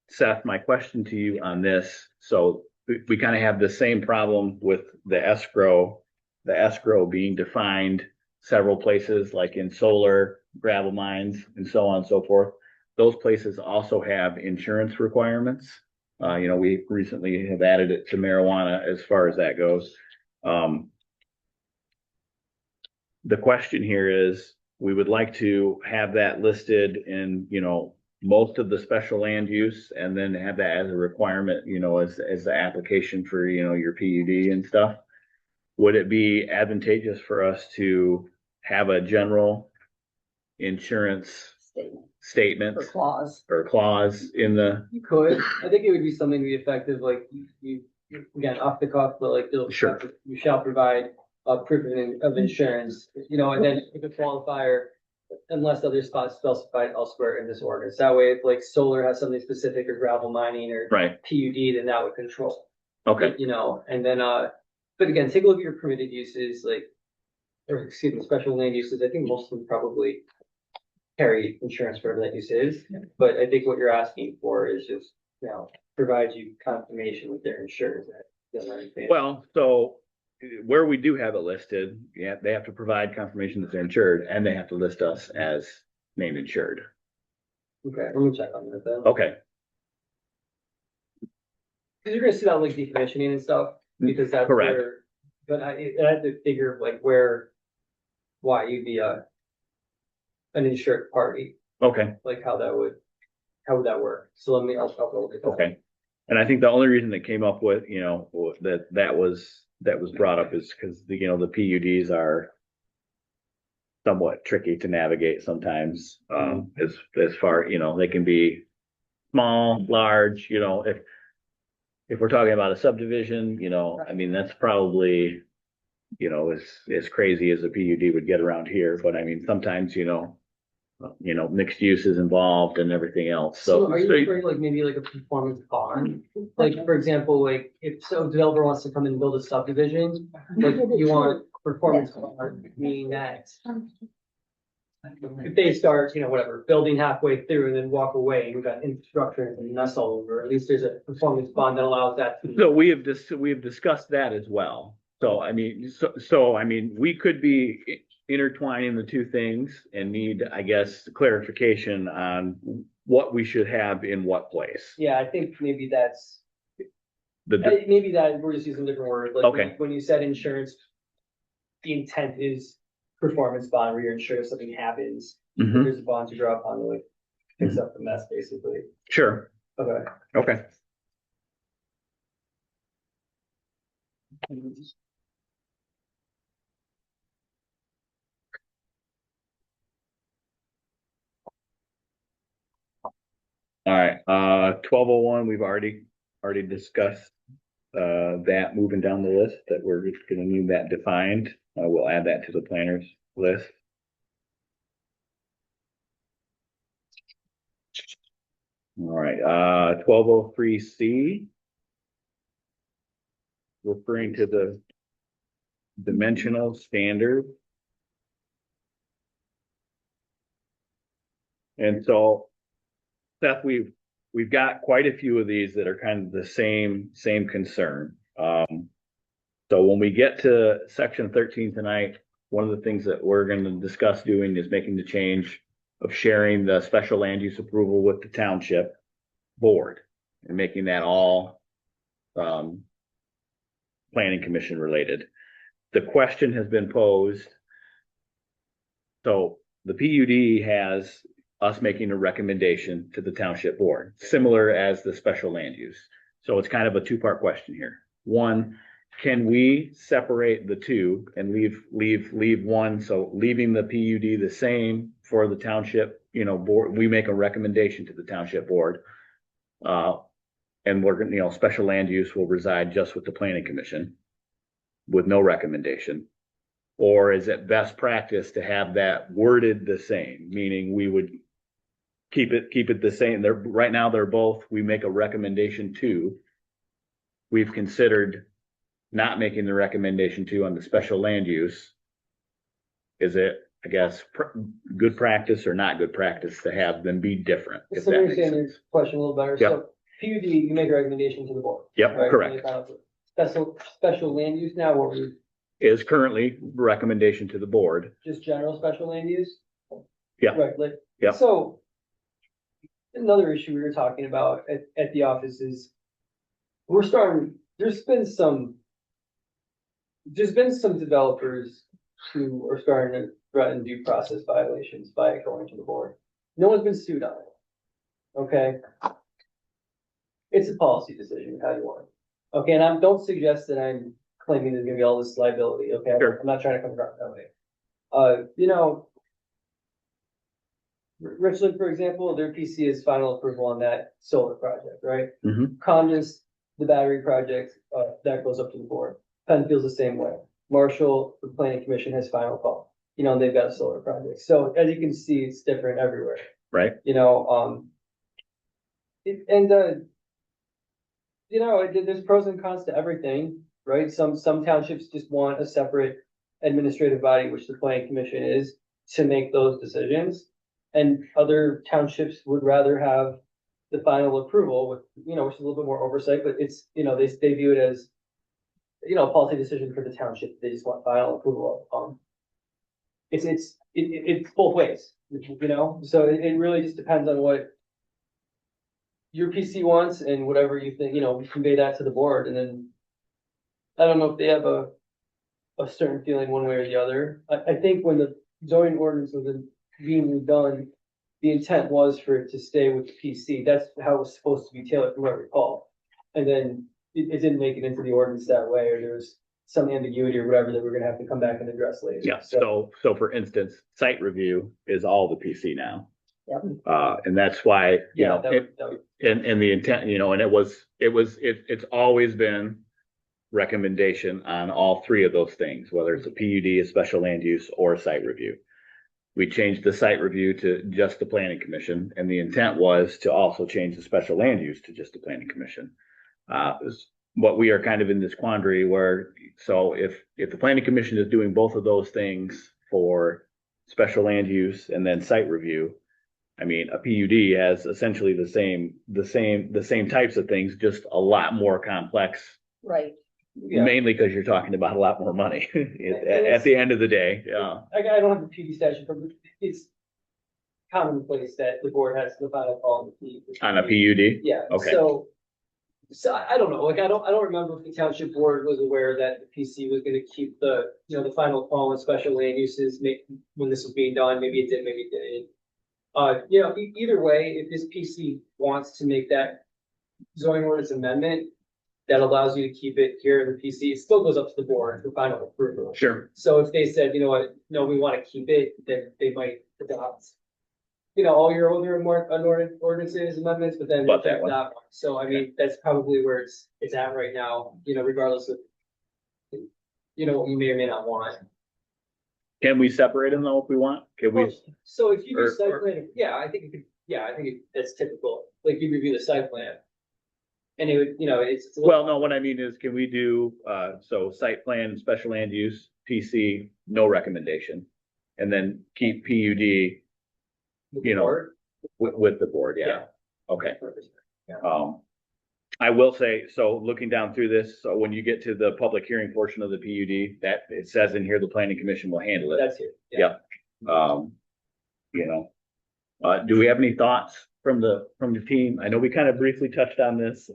A: Seth, my question to you on this, so we kind of have the same problem with the escrow being defined several places, like in solar, gravel mines, and so on and so forth. Those places also have insurance requirements. We recently have added it to marijuana as far as that goes. The question here is, we would like to have that listed in, most of the special land use and then have that as a requirement, as the application for, your PUD and stuff. Would it be advantageous for us to have a general insurance statement
C: for clause.
A: or clause in the,
E: You could, I think it would be something to be effective, like you again, off the cuff, but like
A: Sure.
E: you shall provide a proof of insurance, and then the qualifier, unless other spots specified elsewhere in this ordinance. That way, if like solar has something specific or gravel mining or
A: right,
E: PUD, then that would control.
A: okay,
E: And then, but again, take a look at your permitted uses, or excuse me, special land uses. I think most of them probably carry insurance for whatever that use is. But I think what you're asking for is just, provide you confirmation with their insurance.
A: well, so where we do have it listed, yeah, they have to provide confirmation that they're insured and they have to list us as named insured.
E: Okay, let me check on that then.
A: Okay,
E: Because you're gonna see that like decommissioning and stuff, because that's
A: Correct.
E: where, but I had to figure like why you'd be an insured party,
A: okay,
E: like how would that work? So I'll go with it.
A: okay. And I think the only reason that came up with, that was brought up is because the PUDs are somewhat tricky to navigate sometimes, as far, they can be small, large, if we're talking about a subdivision, I mean, that's probably, as crazy as a PUD would get around here, but I mean, sometimes, mixed use is involved and everything else,
E: So
A: so.
E: are you referring like maybe like a performance bond? Like, for example, like if a developer wants to come and build a subdivision, like you want performance bond, meaning that if they start, whatever, building halfway through and then walk away, and we've got infrastructure and mess all over, at least there's a performance bond that allows that to.
A: So we have discussed that as well. So I mean, I mean, we could be intertwining the two things and need, I guess, clarification on what we should have in what place.
E: Yeah, I think maybe that's,
A: The,
E: maybe that, we're just using different words, like
A: Okay.
E: when you said insurance, the intent is performance bond, where you're insured if something happens,
A: Mhm.
E: there's a bond to draw upon, like, fix up the mess, basically.
A: Sure,
E: Okay.
A: okay. All right, 1201, we've already discussed that moving down the list, that we're gonna need that defined. We'll add that to the planners list. All right, 1203C. Referring to the dimensional standard. And so, Seth, we've got quite a few of these that are kind of the same concern. So when we get to section 13 tonight, one of the things that we're going to discuss doing is making the change of sharing the special land use approval with the township board and making that all planning commission related. The question has been posed. So the PUD has us making a recommendation to the township board, similar as the special land use. So it's kind of a two-part question here. One, can we separate the two and leave one? So leaving the PUD the same for the township, board, we make a recommendation to the township board. And we're gonna, special land use will reside just with the planning commission with no recommendation. Or is it best practice to have that worded the same, meaning we would keep it the same? Right now they're both, we make a recommendation to. We've considered not making the recommendation to on the special land use. Is it, I guess, good practice or not good practice to have them be different? If
E: So
A: that
E: let me
A: makes
E: understand your
A: sense.
E: question a little better.
A: Yep.
E: So PUD, you make a recommendation to the board.
A: Yep,
E: right?
A: correct.
E: Special land use now, what we,
A: Is currently recommendation to the board.
E: just general special land use?
A: Yeah.
E: Right, like,
A: Yeah.
E: so another issue we were talking about at the office is there's been some developers who are starting to threaten due process violations by going to the board. No one's been sued on it. Okay? It's a policy decision, how you want it. Okay, and don't suggest that I'm claiming there's gonna be all this liability, okay?
A: Sure.
E: I'm not trying to come across that way. Richland, for example, their PC is final approval on that solar project, right?
A: Mhm.
E: Condas, the battery project, that goes up to the board. Penfield's the same way. Marshall, the planning commission has final call. They've got a solar project. So as you can see, it's different everywhere.
A: Right.
E: There's pros and cons to everything, right? Some townships just want a separate administrative body, which the planning commission is, to make those decisions. And other townships would rather have the final approval with, which is a little bit more oversight, but it's, they view it as, a policy decision for the township. They just want final approval of, it's both ways, so it really just depends on what your PC wants and whatever you think, we convey that to the board, and then I don't know if they have a certain feeling one way or the other. I think when the zoning ordinance was being redone, the intent was for it to stay with the PC. That's how it was supposed to be tailored, from what I recall. And then it didn't make it into the ordinance that way, or there was some ambiguity or whatever that we're gonna have to come back and address later.
A: Yeah, so for instance, site review is all the PC now.
C: Yep.
A: And that's why,
E: Yeah, that would.
A: and the intent, and it's always been recommendation on all three of those things, whether it's a PUD, a special land use, or a site review. We changed the site review to just the planning commission, and the intent was to also change the special land use to just the planning commission. But we are kind of in this quandary where, so if the planning commission is doing both of those things for special land use, and then site review. I mean, a PUD has essentially the same types of things, just a lot more complex,
C: Right.
E: Yeah,
A: mainly because you're talking about a lot more money at the end of the day. Yeah.
E: I don't have the PD statute, but it's commonplace that the board has the final call on the P.
A: On a PUD?
E: Yeah,
A: Okay.
E: so I don't know, like, I don't remember if the township board was aware that the PC was gonna keep the, the final call on special land uses, when this was being done, maybe it did, maybe it didn't. Either way, if this PC wants to make that zoning ordinance amendment that allows you to keep it here in the PC, it still goes up to the board for final approval.
A: Sure.
E: So if they said, you know what, no, we wanna keep it, then they might adopt all your older and more ordinances, amendments, but then
A: But that
E: reject
A: one.
E: that one. So I mean, that's probably where it's at right now, regardless of, what we may or may not want.
A: Can we separate them though if we want? Can we?
E: So if you do
A: or-
E: site plan, yeah, I think it could, that's typical, like you review the site plan. And it would, it's.
A: Well, no, what I mean is, can we do, so site plan, special land use, PC, no recommendation? And then keep PUD you know, with the board, yeah. Okay. I will say, so looking down through this, so when you get to the public hearing portion of the PUD, that it says in here, the planning commission will handle it.
E: That's it.
A: Yeah. Do we have any thoughts from the team? I know we kind of briefly touched on this.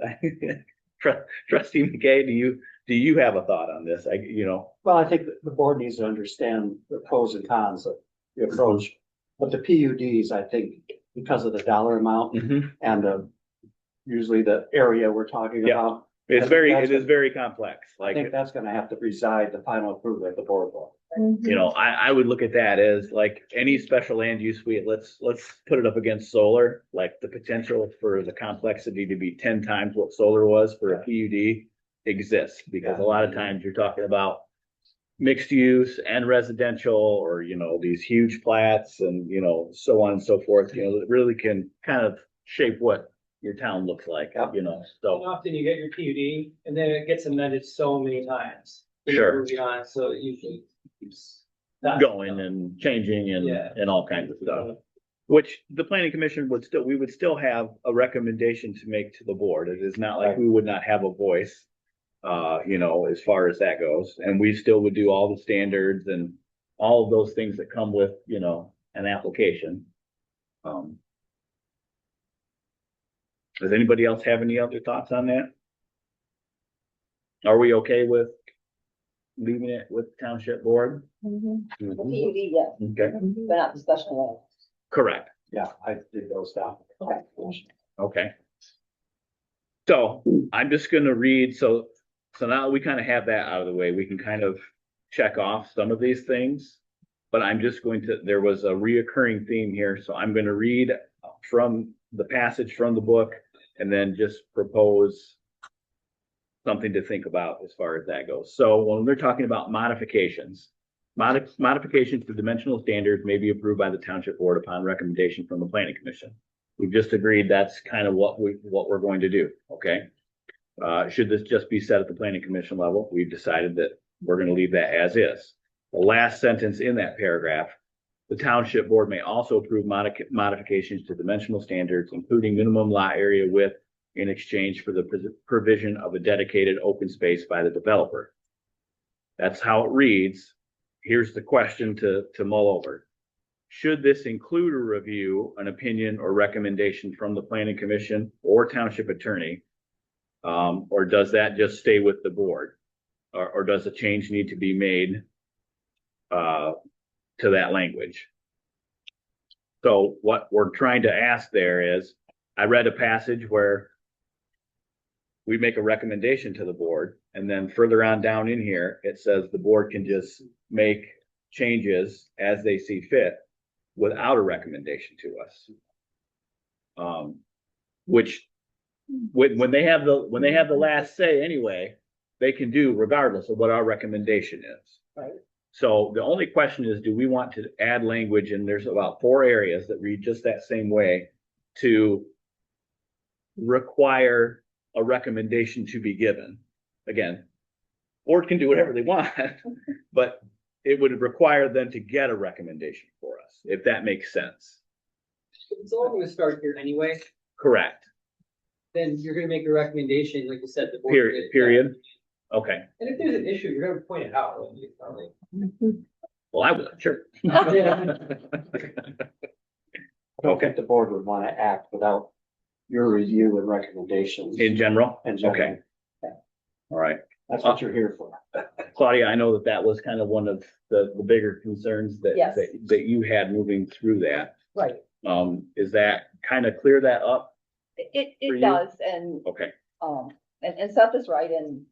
A: Trustee McKay, do you have a thought on this?
D: Well, I think that the board needs to understand the pros and cons of the approach. But the PUDs, I think, because of the dollar amount and usually the area we're talking
A: Yeah.
D: about,
A: it
D: that's
A: is very complex.
D: I think that's gonna have to reside the final approval at the board level.
A: I would look at that as like any special land use, let's put it up against solar, like the potential for the complexity to be 10 times what solar was for a PUD exists, because a lot of times you're talking about mixed use and residential, or, these huge plats and, so on and so forth, that really can kind of shape what your town looks like,
E: And
A: so.
E: often you get your PUD and then it gets amended so many times.
A: Sure.
E: Moving on, so it usually keeps
A: Going and changing
E: Yeah.
A: and all kinds of stuff. Which the planning commission we would still have a recommendation to make to the board. It is not like we would not have a voice, as far as that goes. And we still would do all the standards and all of those things that come with, an application. Does anybody else have any other thoughts on that? Are we okay with leaving it with township board?
C: The PUD, yes,
A: Okay,
C: but not the special land.
A: correct.
D: Yeah, I did those down.
C: Okay.
A: Okay. So I'm just gonna read, so now that we kind of have that out of the way, we can kind of check off some of these things. But I'm just there was a reoccurring theme here, so I'm gonna read from the passage from the book and then just propose something to think about as far as that goes. So when we're talking about modifications, modifications to dimensional standards may be approved by the township board upon recommendation from the planning commission. We've just agreed that's kind of what we're going to do, okay? Should this just be set at the planning commission level? We've decided that we're gonna leave that as is. The last sentence in that paragraph, the township board may also approve modifications to dimensional standards, including minimum lot area width, in exchange for the provision of a dedicated open space by the developer. That's how it reads. Here's the question to mull over. Should this include a review, an opinion, or recommendation from the planning commission or township attorney? Or does that just stay with the board? Or does a change need to be made to that language? So what we're trying to ask there is, I read a passage where we make a recommendation to the board, and then further on down in here, it says the board can just make changes as they see fit without a recommendation to us. Which when they have the last say anyway, they can do regardless of what our recommendation is.
E: Right.
A: So the only question is, do we want to add language? And there's about 4 areas that read just that same way to require a recommendation to be given. Again, board can do whatever they want, but it would require them to get a recommendation for us, if that makes sense.
E: It's all gonna start here anyway,
A: Correct.
E: then you're gonna make a recommendation, like you said, the board.
A: Period. Okay.
E: And if there's an issue, you're gonna point it out, like, it's not like.
A: Well, I will, sure.
E: Yeah.
D: I don't think the board would want to act without your review and recommendations.
A: In general?
D: In general.
A: Okay. All right.
D: That's what you're here for.
A: Claudia, I know that that was kind of one of the bigger concerns that,
C: Yes.
A: that you had moving through that.
C: Right.
A: Is that kind of clear that up?
C: It
A: For you?
C: does, and,
A: Okay,
C: and Seth is right, and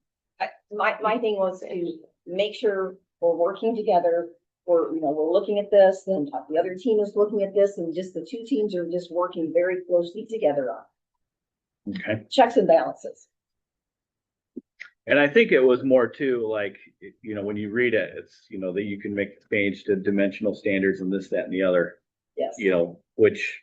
C: my thing was to make sure we're working together. We're looking at this, and the other team is looking at this, and just the two teams are just working very closely together on
A: okay.
C: checks and balances.
A: And I think it was more too, like, when you read it, it's, that you can make the change to dimensional standards and this, that, and the other,
C: Yes.
A: which,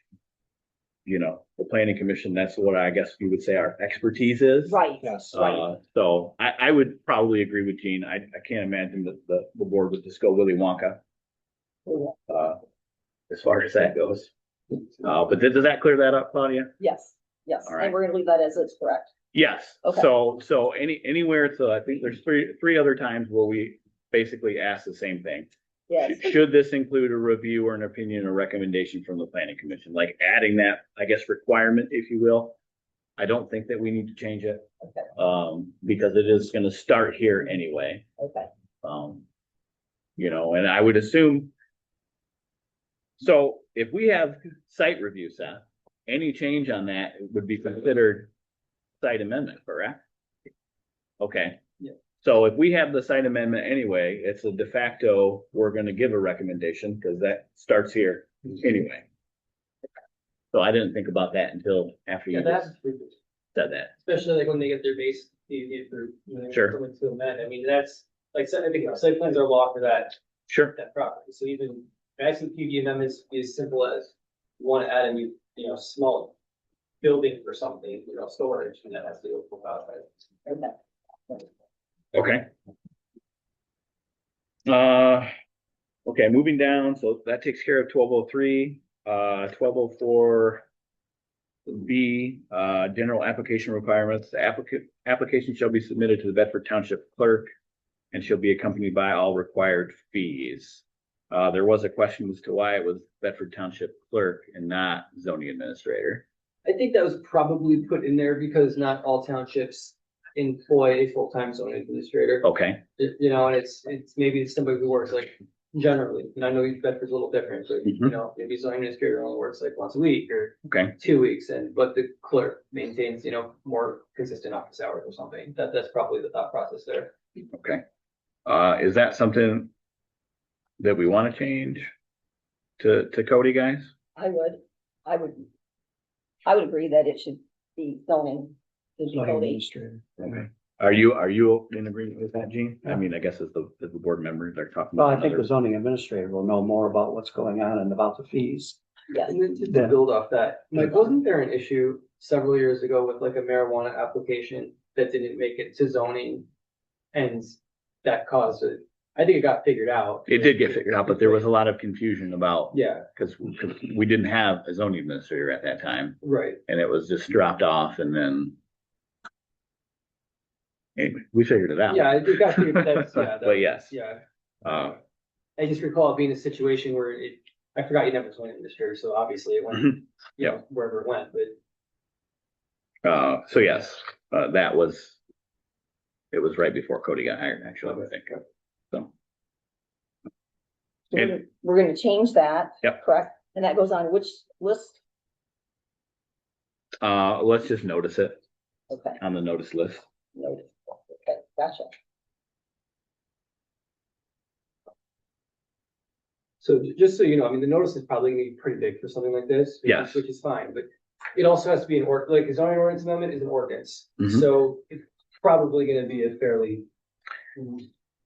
A: the planning commission, that's what I guess you would say our expertise is.
C: Right.
D: Yes.
C: Right.
A: So I would probably agree with Gene. I can't imagine that the board would just go Willy Wonka, as far as that goes. But does that clear that up, Claudia?
C: Yes, yes,
A: All right.
C: and we're gonna leave that as it's correct.
A: Yes.
C: Okay.
A: So anywhere, so I think there's three other times where we basically ask the same thing.
C: Yes,
A: Should this include a review or an opinion or recommendation from the planning commission, like adding that, I guess, requirement, if you will? I don't think that we need to change it.
C: Okay.
A: Because it is gonna start here anyway.
C: okay,
A: And I would assume. So if we have site review, Seth, any change on that would be considered site amendment, correct? Okay.
E: Yeah.
A: So if we have the site amendment anyway, it's a de facto, we're gonna give a recommendation, because that starts here anyway. So I didn't think about that until after you
E: Yeah,
A: just
E: that's,
A: said that.
E: especially like when they get their base, for,
A: Sure.
E: someone to amend, I mean, that's, like, I think site plans are law for that
A: Sure.
E: property, so even, I think PUD amendments be as simple as you want to add a new, small building or something, storage, and that has to go for
C: okay.
A: Okay. Okay, moving down, so that takes care of 1203, 1204. B, general application requirements. The application shall be submitted to the Bedford Township clerk and shall be accompanied by all required fees. There was a question as to why it was Bedford Township clerk and not zoning administrator.
E: I think that was probably put in there because not all townships employ a full-time zoning administrator.
A: Okay,
E: And it's maybe somebody who works like generally, and I know Bedford's a little different, but maybe zoning administrator only works like once a week or
A: okay,
E: 2 weeks, but the clerk maintains, more consistent office hours or something. That's probably the thought process there.
A: okay. Is that something that we want to change to Cody, guys?
C: I would agree that it should be zoning. Should be
D: Zoning
C: Cody.
D: administrator.
A: Okay. Are you in agreement with that, Gene? I mean, I guess as the board members are talking
D: Well,
A: about.
D: I think the
A: another-
D: zoning administrator will know more about what's going on and about the fees.
C: Yes,
E: And then just to build off that, like, wasn't there an issue several years ago with like a marijuana application that didn't make it to zoning? And that caused it, I think it got figured out.
A: It did get figured out, but there was a lot of confusion about,
E: Yeah,
A: because we didn't have a zoning administrator at that time,
E: right.
A: and it was just dropped off, and then. Anyway, we figured it out.
E: Yeah, it got figured,
A: But yes,
E: yeah.
A: uh,
E: I just recall it being a situation where I forgot you never was zoning administrator, so obviously it went, wherever it went, but.
A: so yes, it was right before Cody got hired, actually, I think, so.
C: So we're gonna change that.
A: Yep.
C: Correct, and that goes on which list?
A: Let's just notice it
C: Okay,
A: on the notice list.
C: noted. Okay, gotcha.
E: So just so you know, I mean, the notice is probably gonna be pretty big for something like this.
A: Yes.
E: Which is fine, but it also has to be like a zoning ordinance amendment is an ordinance,
A: Mhm.
E: so it's probably gonna be a fairly.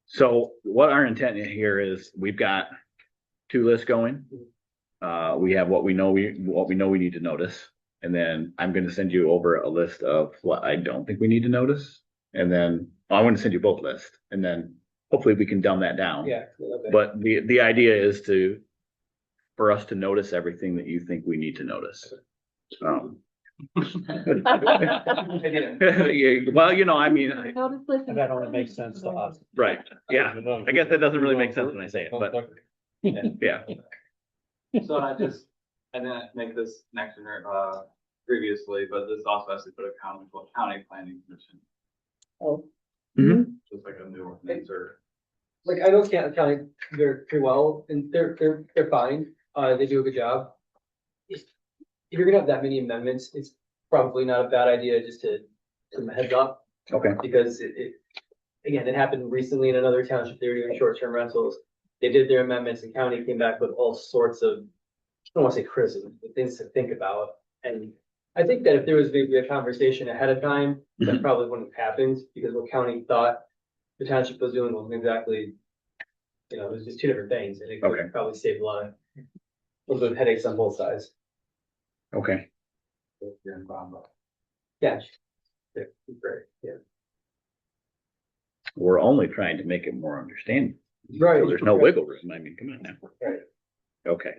A: So what our intent here is, we've got two lists going. We have what we know we need to notice. And then I'm gonna send you over a list of what I don't think we need to notice. And then I'm gonna send you both lists. And then hopefully we can dumb that down.
E: Yeah, okay.
A: But the idea is for us to notice everything that you think we need to notice. Yeah, well, I mean,
C: Notice this.
D: And that only makes sense to us.
A: right, yeah, I guess that doesn't really make sense when I say it, but yeah.
F: So I didn't make this connection, previously, but this also has to put a county planning commission,
C: Oh,
F: just like a new ordinance or.
E: Like, I know Canton County, they're pretty well, and they're fine, they do a good job. If you're gonna have that many amendments, it's probably not a bad idea just to give them a heads up,
A: Okay,
E: because again, it happened recently in another township, they were doing short-term rentals. They did their amendments, and county came back with all sorts of, I don't wanna say criticism, but things to think about. And I think that if there was maybe a conversation ahead of time, that probably wouldn't have happened, because what county thought the township was doing wasn't exactly, it was just two different things, and it
A: Okay.
E: could probably save a little bit of headaches on both sides.
A: okay.
E: Yeah. Yeah, great, yeah.
A: We're only trying to make it more understandable.
E: Right.
A: So there's no wiggle room. I mean, come on now.
E: Right.
A: Okay.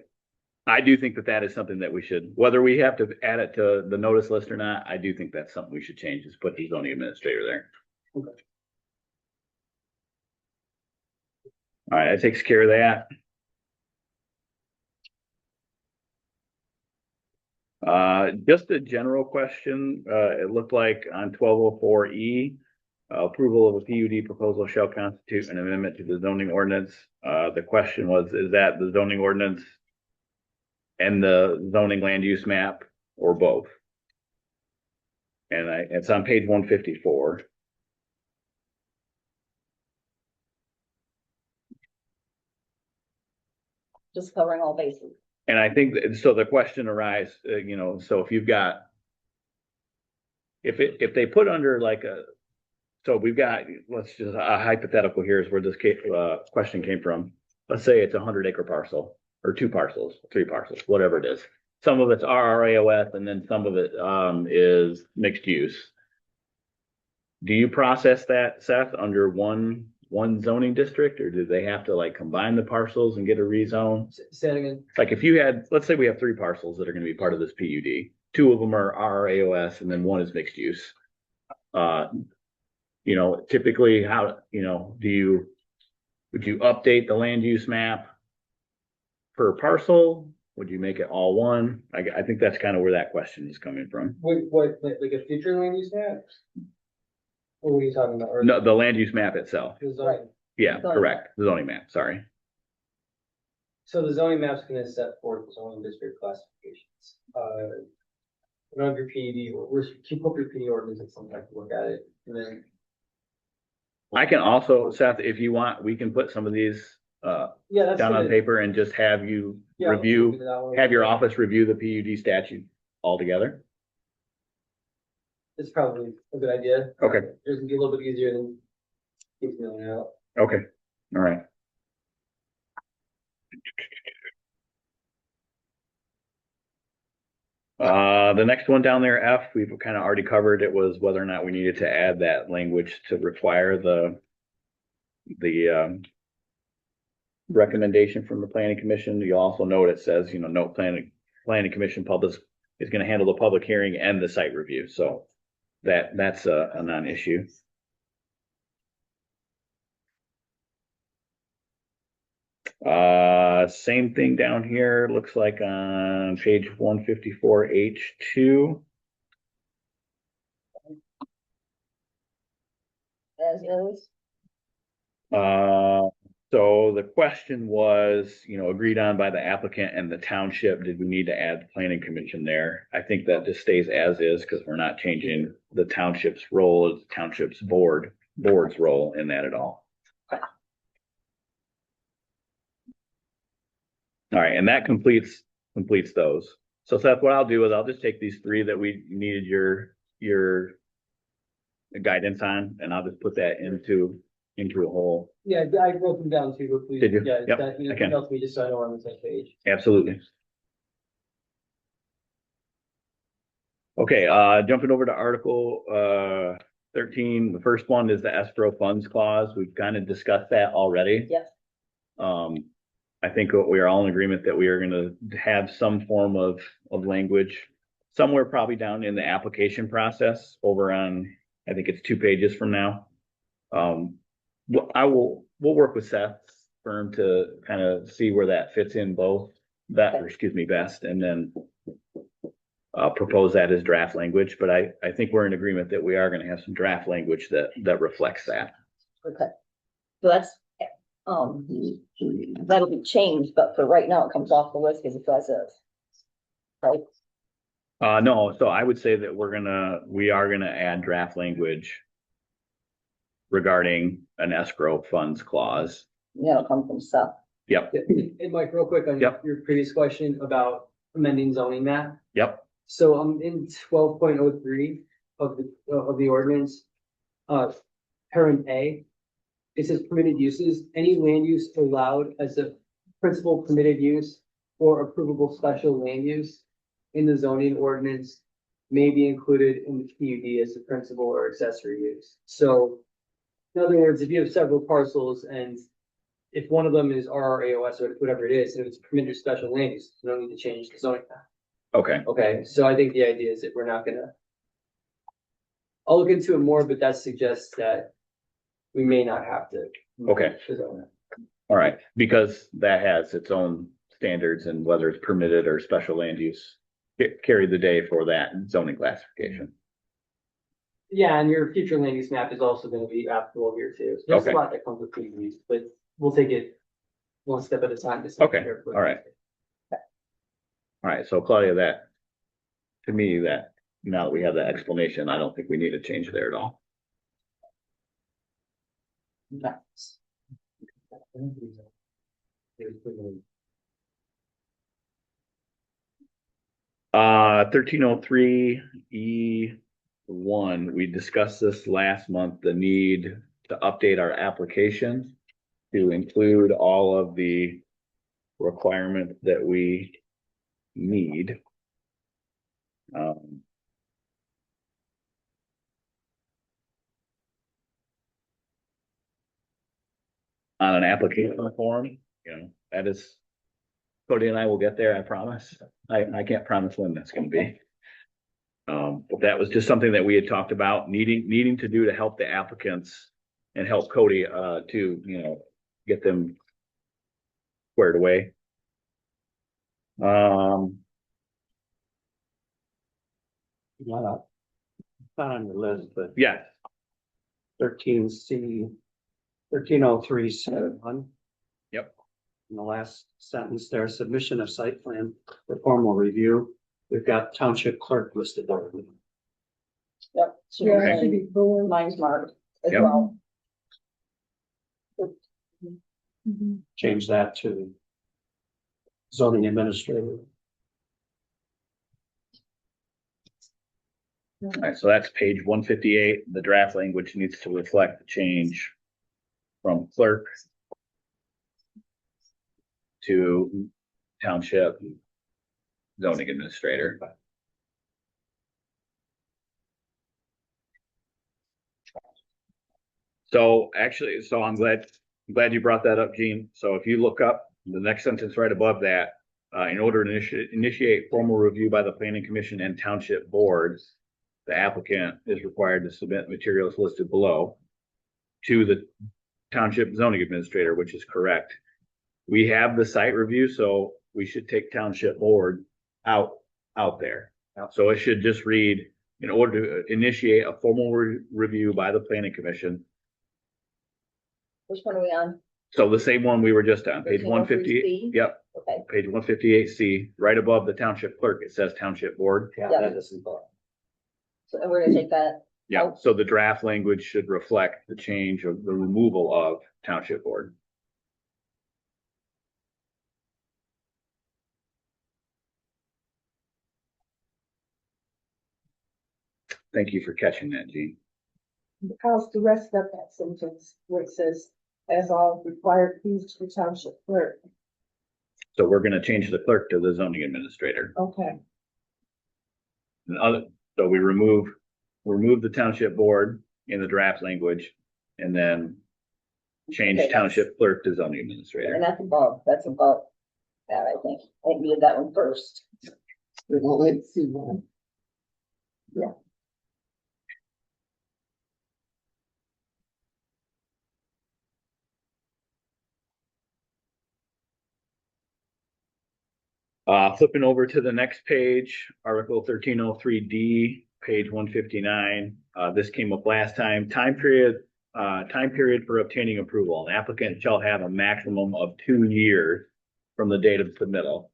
A: I do think that is something that we should, whether we have to add it to the notice list or not, I do think that's something we should change, is put the zoning administrator there.
E: Okay.
A: All right, that takes care of that. Just a general question, it looked like on 1204E, approval of a PUD proposal shall constitute an amendment to the zoning ordinance. The question was, is that the zoning ordinance and the zoning land use map, or both? And it's on page 154.
C: just covering all bases.
A: And I think so the question arises, so if you've got, if they put under like so we've got, let's just, a hypothetical here is where this question came from. Let's say it's a 100-acre parcel, or 2 parcels, 3 parcels, whatever it is. Some of it's RRAOF, and then some of it is mixed use. Do you process that, Seth, under one zoning district, or do they have to like combine the parcels and get a rezone?
E: Say it again.
A: Like if you had, let's say we have 3 parcels that are going to be part of this PUD. 2 of them are RRAOS, and then 1 is mixed use. Typically how, would you update the land use map per parcel? Would you make it all one? I think that's kind of where that question is coming from.
E: What, like a future land use map? What were you talking about? Or
A: No, the land use map itself.
E: the zoning?
A: Yeah,
C: Zoning
A: correct. The zoning map, sorry.
E: So the zoning map's gonna set forth zoning district classifications. We don't have your PED, we're keep up your PED ordinance at some point to look at it, and then.
A: I can also, Seth, if you want, we can put some of these
E: Yeah, that's.
A: down on
E: good.
A: paper and just have you
E: Yeah, we'll
A: review,
E: do that one.
A: have your office review the PUD statute altogether.
E: It's probably a good idea.
A: Okay.
E: It's gonna be a little bit easier than keep mailing out.
A: Okay, all right. The next one down there, F, we've kind of already covered. It was whether or not we needed to add that language to require the recommendation from the planning commission. You also note it says, note planning commission public is going to handle the public hearing and the site review. So that's a non-issue. Same thing down here, looks like on page 154 H2.
C: As is.
A: So the question was, agreed on by the applicant and the township, did we need to add the planning commission there? I think that just stays as is, because we're not changing the township's role as the township's board's role in that at all. All right, and that completes those. So Seth, what I'll do is I'll just take these 3 that we needed your guidance on, and I'll just put that into a whole.
E: Yeah, I wrote them down too, but please.
A: Did you?
E: Yeah,
A: Yep,
E: that,
A: I can.
E: helps me just so I know we're on the same page.
A: Absolutely. Okay, jumping over to Article 13, the first one is the escrow funds clause. We've kind of discussed that already.
C: Yes.
A: I think we are all in agreement that we are gonna have some form of language somewhere probably down in the application process over on, I think it's 2 pages from now. We'll work with Seth's firm to kind of see where that fits in best, and then propose that as draft language, but I think we're in agreement that we are gonna have some draft language that reflects that.
C: Okay. So that's, that'll be changed, but for right now, it comes off the list because it's as is. Right?
A: No, so I would say that we are gonna add draft language regarding an escrow funds clause.
C: Yeah, it'll come from Seth.
A: Yep,
E: And Mike, real quick on
A: Yep.
E: your previous question about amending zoning map.
A: yep,
E: So I'm in 12.03 of the ordinance, parent A. It says permitted uses, any land use allowed as a principal permitted use or approvable special land use in the zoning ordinance may be included in the PUD as a principal or accessory use. So in other words, if you have several parcels and if one of them is RRAOS or whatever it is, and if it's permitted special land use, you don't need to change the zoning map.
A: okay,
E: Okay, so I think the idea is that we're not gonna. I'll look into it more, but that suggests that we may not have to.
A: Okay. all right, because that has its own standards and whether it's permitted or special land use carry the day for that zoning classification.
E: Yeah, and your future land use map is also gonna be applicable here too. So there's a
A: Okay.
E: lot that comes with PUDs, but we'll take it one step at a time. to see
A: Okay,
E: carefully.
A: all right. All right, so Claudia, that, to me, that now that we have that explanation, I don't think we need to change there at all. 1303E1, we discussed this last month, the need to update our application to include all of the requirements that we need. On an application form, that is, Cody and I will get there, I promise. I can't promise when that's gonna be. But that was just something that we had talked about needing to do to help the applicants and help Cody, to, get them squared away.
D: Not on your list, but
A: Yeah,
D: 13C, 1303(7)(1).
A: Yep.
D: In the last sentence there, submission of site plan for formal review. We've got township clerk listed there.
C: Yep.
B: Yeah,
A: Okay.
B: it should be bold.
C: Mine's marked as
A: Yep.
C: well.
B: Mhm.
D: Change that to zoning administrator.
A: all right, so that's page 158. The draft language needs to reflect the change from clerk to township zoning administrator. So actually, I'm glad you brought that up, Gene. So if you look up the next sentence right above that, in order to initiate formal review by the planning commission and township boards, the applicant is required to submit materials listed below to the township zoning administrator, which is correct. We have the site review, so we should take township board out there. So it should just read, in order to initiate a formal review by the planning commission.
C: Which one are we on?
A: So the same one we were just on, page 158.
C: 1303C?
A: Yep,
C: Okay.
A: page 158C, right above the township clerk, it says township board.
D: Yeah,
C: Yeah.
D: that isn't.
C: So and we're gonna take that.
A: Yeah, so the draft language should reflect the change of the removal of township board. Thank you for catching that, Gene.
B: How's the rest of that sentence where it says, as all required fees to the township clerk?
A: So we're gonna change the clerk to the zoning administrator.
B: Okay,
A: So we remove the township board in the draft language, and then change
C: Okay,
A: township clerk to zoning administrator.
C: And that's above that, I think. I think we did that one first.
B: Well, let's see one.
A: Flipping over to the next page, Article 1303D, page 159. This came up last time. Time period for obtaining approval. An applicant shall have a maximum of 2 years from the date of submittal.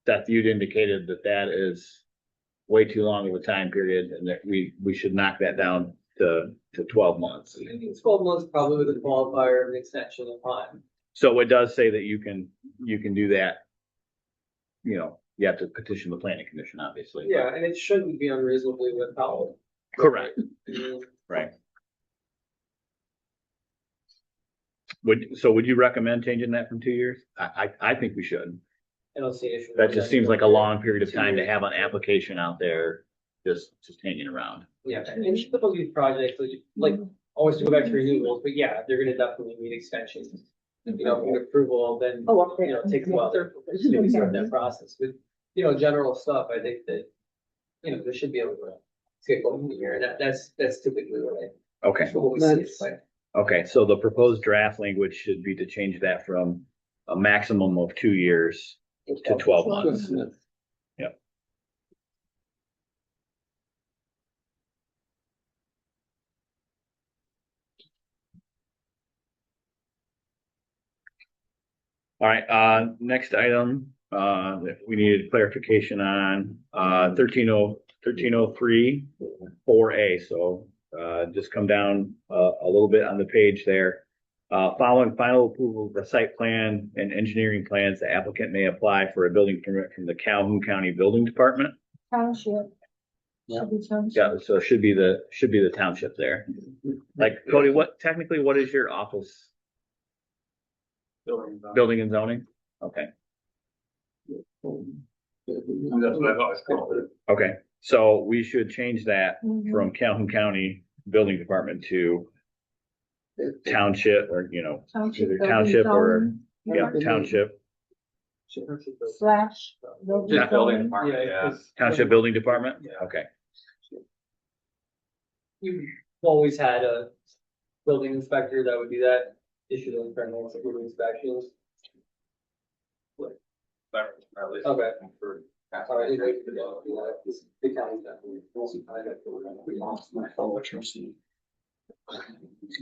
A: Seth, you'd indicated that that is way too long of a time period, and that we should knock that down to 12 months.
E: I think 12 months probably with a qualifier of an extension of time.
A: So it does say that you can do that. You know, you have to petition the planning commission, obviously.
E: Yeah, and it shouldn't be unreasonably withheld.
A: Correct.
E: Mhm.
A: Right. Would you recommend changing that from 2 years? I think we should.
E: I don't see an issue.
A: That
E: with
A: just seems like a long period of
E: 2
A: time to
E: years.
A: have an application out there just hanging around.
E: Yeah, and typical these projects, like, always to go back to renewals, but yeah, they're gonna definitely need extensions. You know, with approval, then,
C: Oh, okay.
E: you know, it takes a while to maybe start that process, but, you know, general stuff, I think that, you know, there should be able to skip over the year, and that's typically
A: Okay,
E: what we see. It's like,
A: okay, so the proposed draft language should be to change that from a maximum of 2 years to 12 months. Yep. All right, next item, that we needed clarification on, 1303 4A. So, just come down, a little bit on the page there. Following final approval of the site plan and engineering plans, the applicant may apply for a building permit from the Calhoun County Building Department.
C: Township.
B: Yeah.
C: Should be township.
A: Yeah, so it should be the township there. Like, Cody, what is your office? Building and zoning? Okay,
F: That's what I've always called it.
A: okay. So we should change that from Calhoun County Building Department to township, or, you know, either township or, yeah, township,
C: Slash.
F: Just building department,
E: Yeah,
F: yeah.
A: township building department?
F: Yeah.
A: Okay,
E: You've always had a building inspector that would do that, issue those permits, do inspections.
F: At least
E: Okay.
F: for-
E: All right.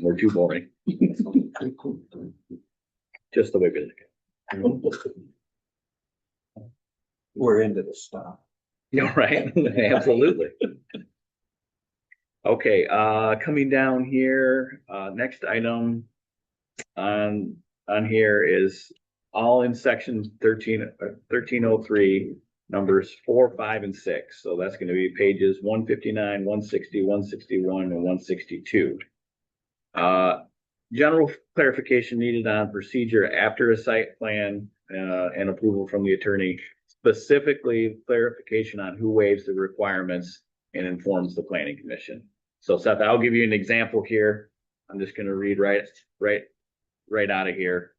A: we're too boring. Just the way we look at it.
D: We're into this stuff.
A: Yeah, right, absolutely. Okay, coming down here, next item on here is all in section 1303, numbers 4, 5, and 6. So that's gonna be pages 159, 160, 161, and 162. General clarification needed on procedure after a site plan, and approval from the attorney. Specifically, clarification on who waives the requirements and informs the planning commission. So Seth, I'll give you an example here. I'm just gonna read right out of here.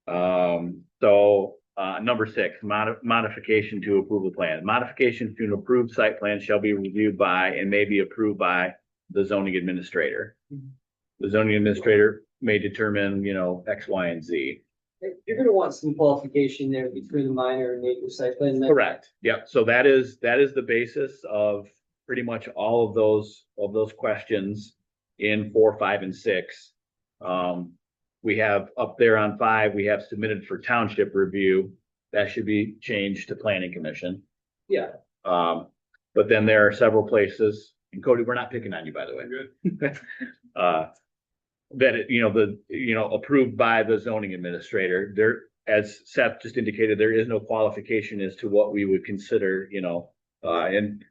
A: Number 6, modification to approval plan. Modification to an approved site plan shall be reviewed by and may be approved by the zoning administrator. The zoning administrator may determine, you know, X, Y, and Z.
E: You're gonna want some qualification there between the minor and major site plan.
A: Correct. Yep. So that is the basis of pretty much all of those questions in 4, 5, and 6. We have up there on 5, we have submitted for township review. That should be changed to planning commission.
E: Yeah,
A: But then there are several places, and Cody, we're not picking on you, by the way.
F: Good.
A: That approved by the zoning administrator. There, as Seth just indicated, there is no qualification as to what we would consider, and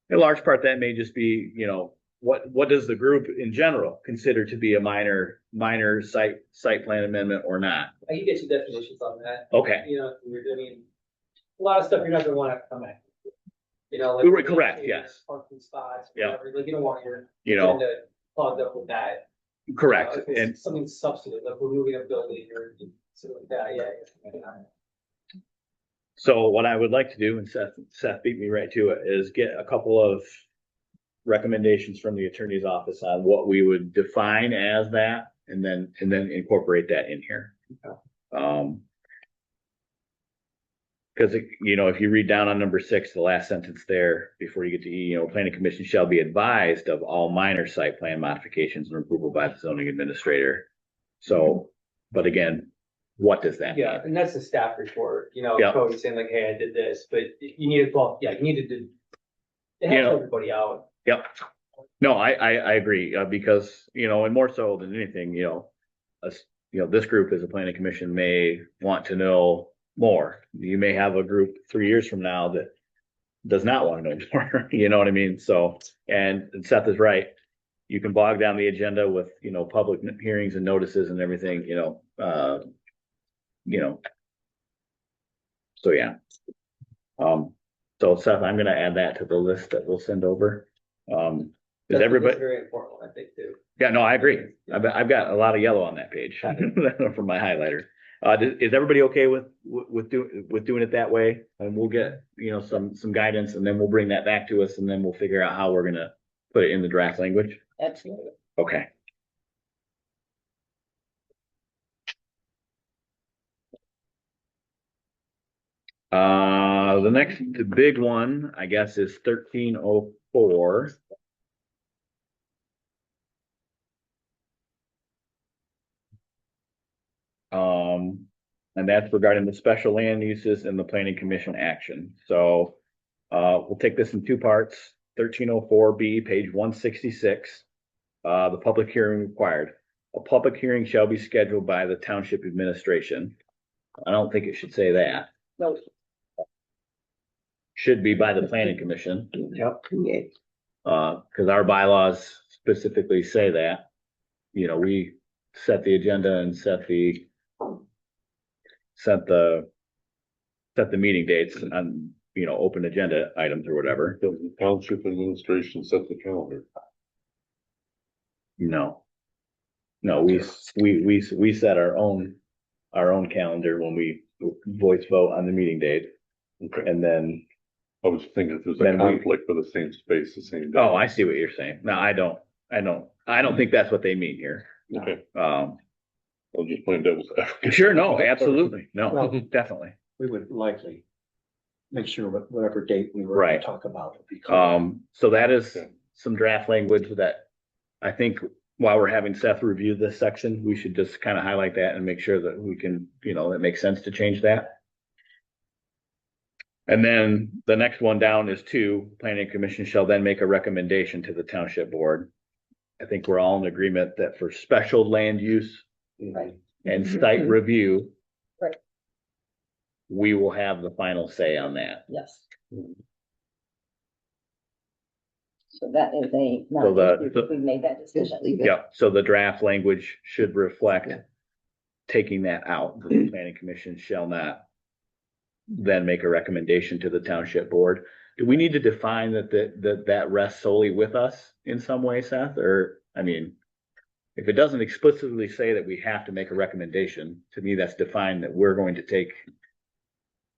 A: in large part that may just be, what does the group in general consider to be a minor site plan amendment or not?
E: I can get you definitions on that.
A: Okay,
E: You know, you're doing a lot of stuff you're not gonna wanna come back. You know,
A: You're
E: like.
A: correct, yes.
E: Parking spots,
A: Yeah.
E: whatever, like, you don't want your.
A: You know.
E: into clogged up with that.
A: Correct.
E: If it's
A: And
E: something substantive, like we're moving a building or something like that, yeah.
A: so what I would like to do, and Seth beat me right to it, is get a couple of recommendations from the attorney's office on what we would define as that, and then incorporate that in here. Because, you know, if you read down on number 6, the last sentence there, before you get to E, you know, planning commission shall be advised of all minor site plan modifications and approval by the zoning administrator. So, but again, what does that mean?
E: Yeah, and that's the staff report, you know,
A: Yep.
E: Cody saying like, hey, I did this, but you needed, well, yeah, you needed to. It
A: You
E: helps
A: know.
E: everybody out.
A: Yep. No, I agree, because, you know, and more so than anything, you know, this group as a planning commission may want to know more. You may have a group 3 years from now that does not want to know more, you know what I mean? So, and Seth is right. You can bog down the agenda with, you know, public hearings and notices and everything, you know. So yeah. So Seth, I'm gonna add that to the list that we'll send over. Is
E: That's
A: everybody?
E: very important, I think, too.
A: Yeah, no, I agree. I've got a lot of yellow on that page from my highlighter. Is everybody okay with doing it that way? And we'll get, you know, some guidance, and then we'll bring that back to us, and then we'll figure out how we're gonna put it in the draft language.
C: Absolutely.
A: Okay. The next big one, I guess, is 1304. And that's regarding the special land uses and the planning commission action. So, we'll take this in 2 parts. 1304B, page 166. The public hearing required. A public hearing shall be scheduled by the township administration. I don't think it should say that.
C: No,
A: Should be by the planning commission.
D: Yep.
A: Because our bylaws specifically say that. You know, we set the agenda and set the meeting dates on, you know, open agenda items or whatever.
G: Does the township administration set the calendar?
A: No. No, we set our own calendar when we voice vote on the meeting date.
G: Okay.
A: And then,
G: I was thinking if there's a
A: Then we-
G: conflict for the same space, the same day.
A: oh, I see what you're saying. No, I don't think that's what they mean here.
G: Okay,
A: Um,
G: I'll just play devil's advocate.
A: sure, no, absolutely. No,
D: Well-
A: definitely.
D: We would likely make sure whatever date we were
A: Right.
D: to talk about would be clear.
A: So that is
G: Okay.
A: some draft language that I think while we're having Seth review this section, we should just kind of highlight that and make sure that we can, you know, it makes sense to change that. And then the next one down is 2, planning commission shall then make a recommendation to the township board. I think we're all in agreement that for special land use
C: right.
A: and site review.
C: Right.
A: We will have the final say on that.
C: Yes. So that is a,
A: So
C: not, we made that decision.
A: Yeah, so the draft language should reflect taking that out. The planning commission shall not then make a recommendation to the township board. Do we need to define that rests solely with us in some way, Seth? Or, I mean, if it doesn't explicitly say that we have to make a recommendation, to me, that's defined that we're going to take,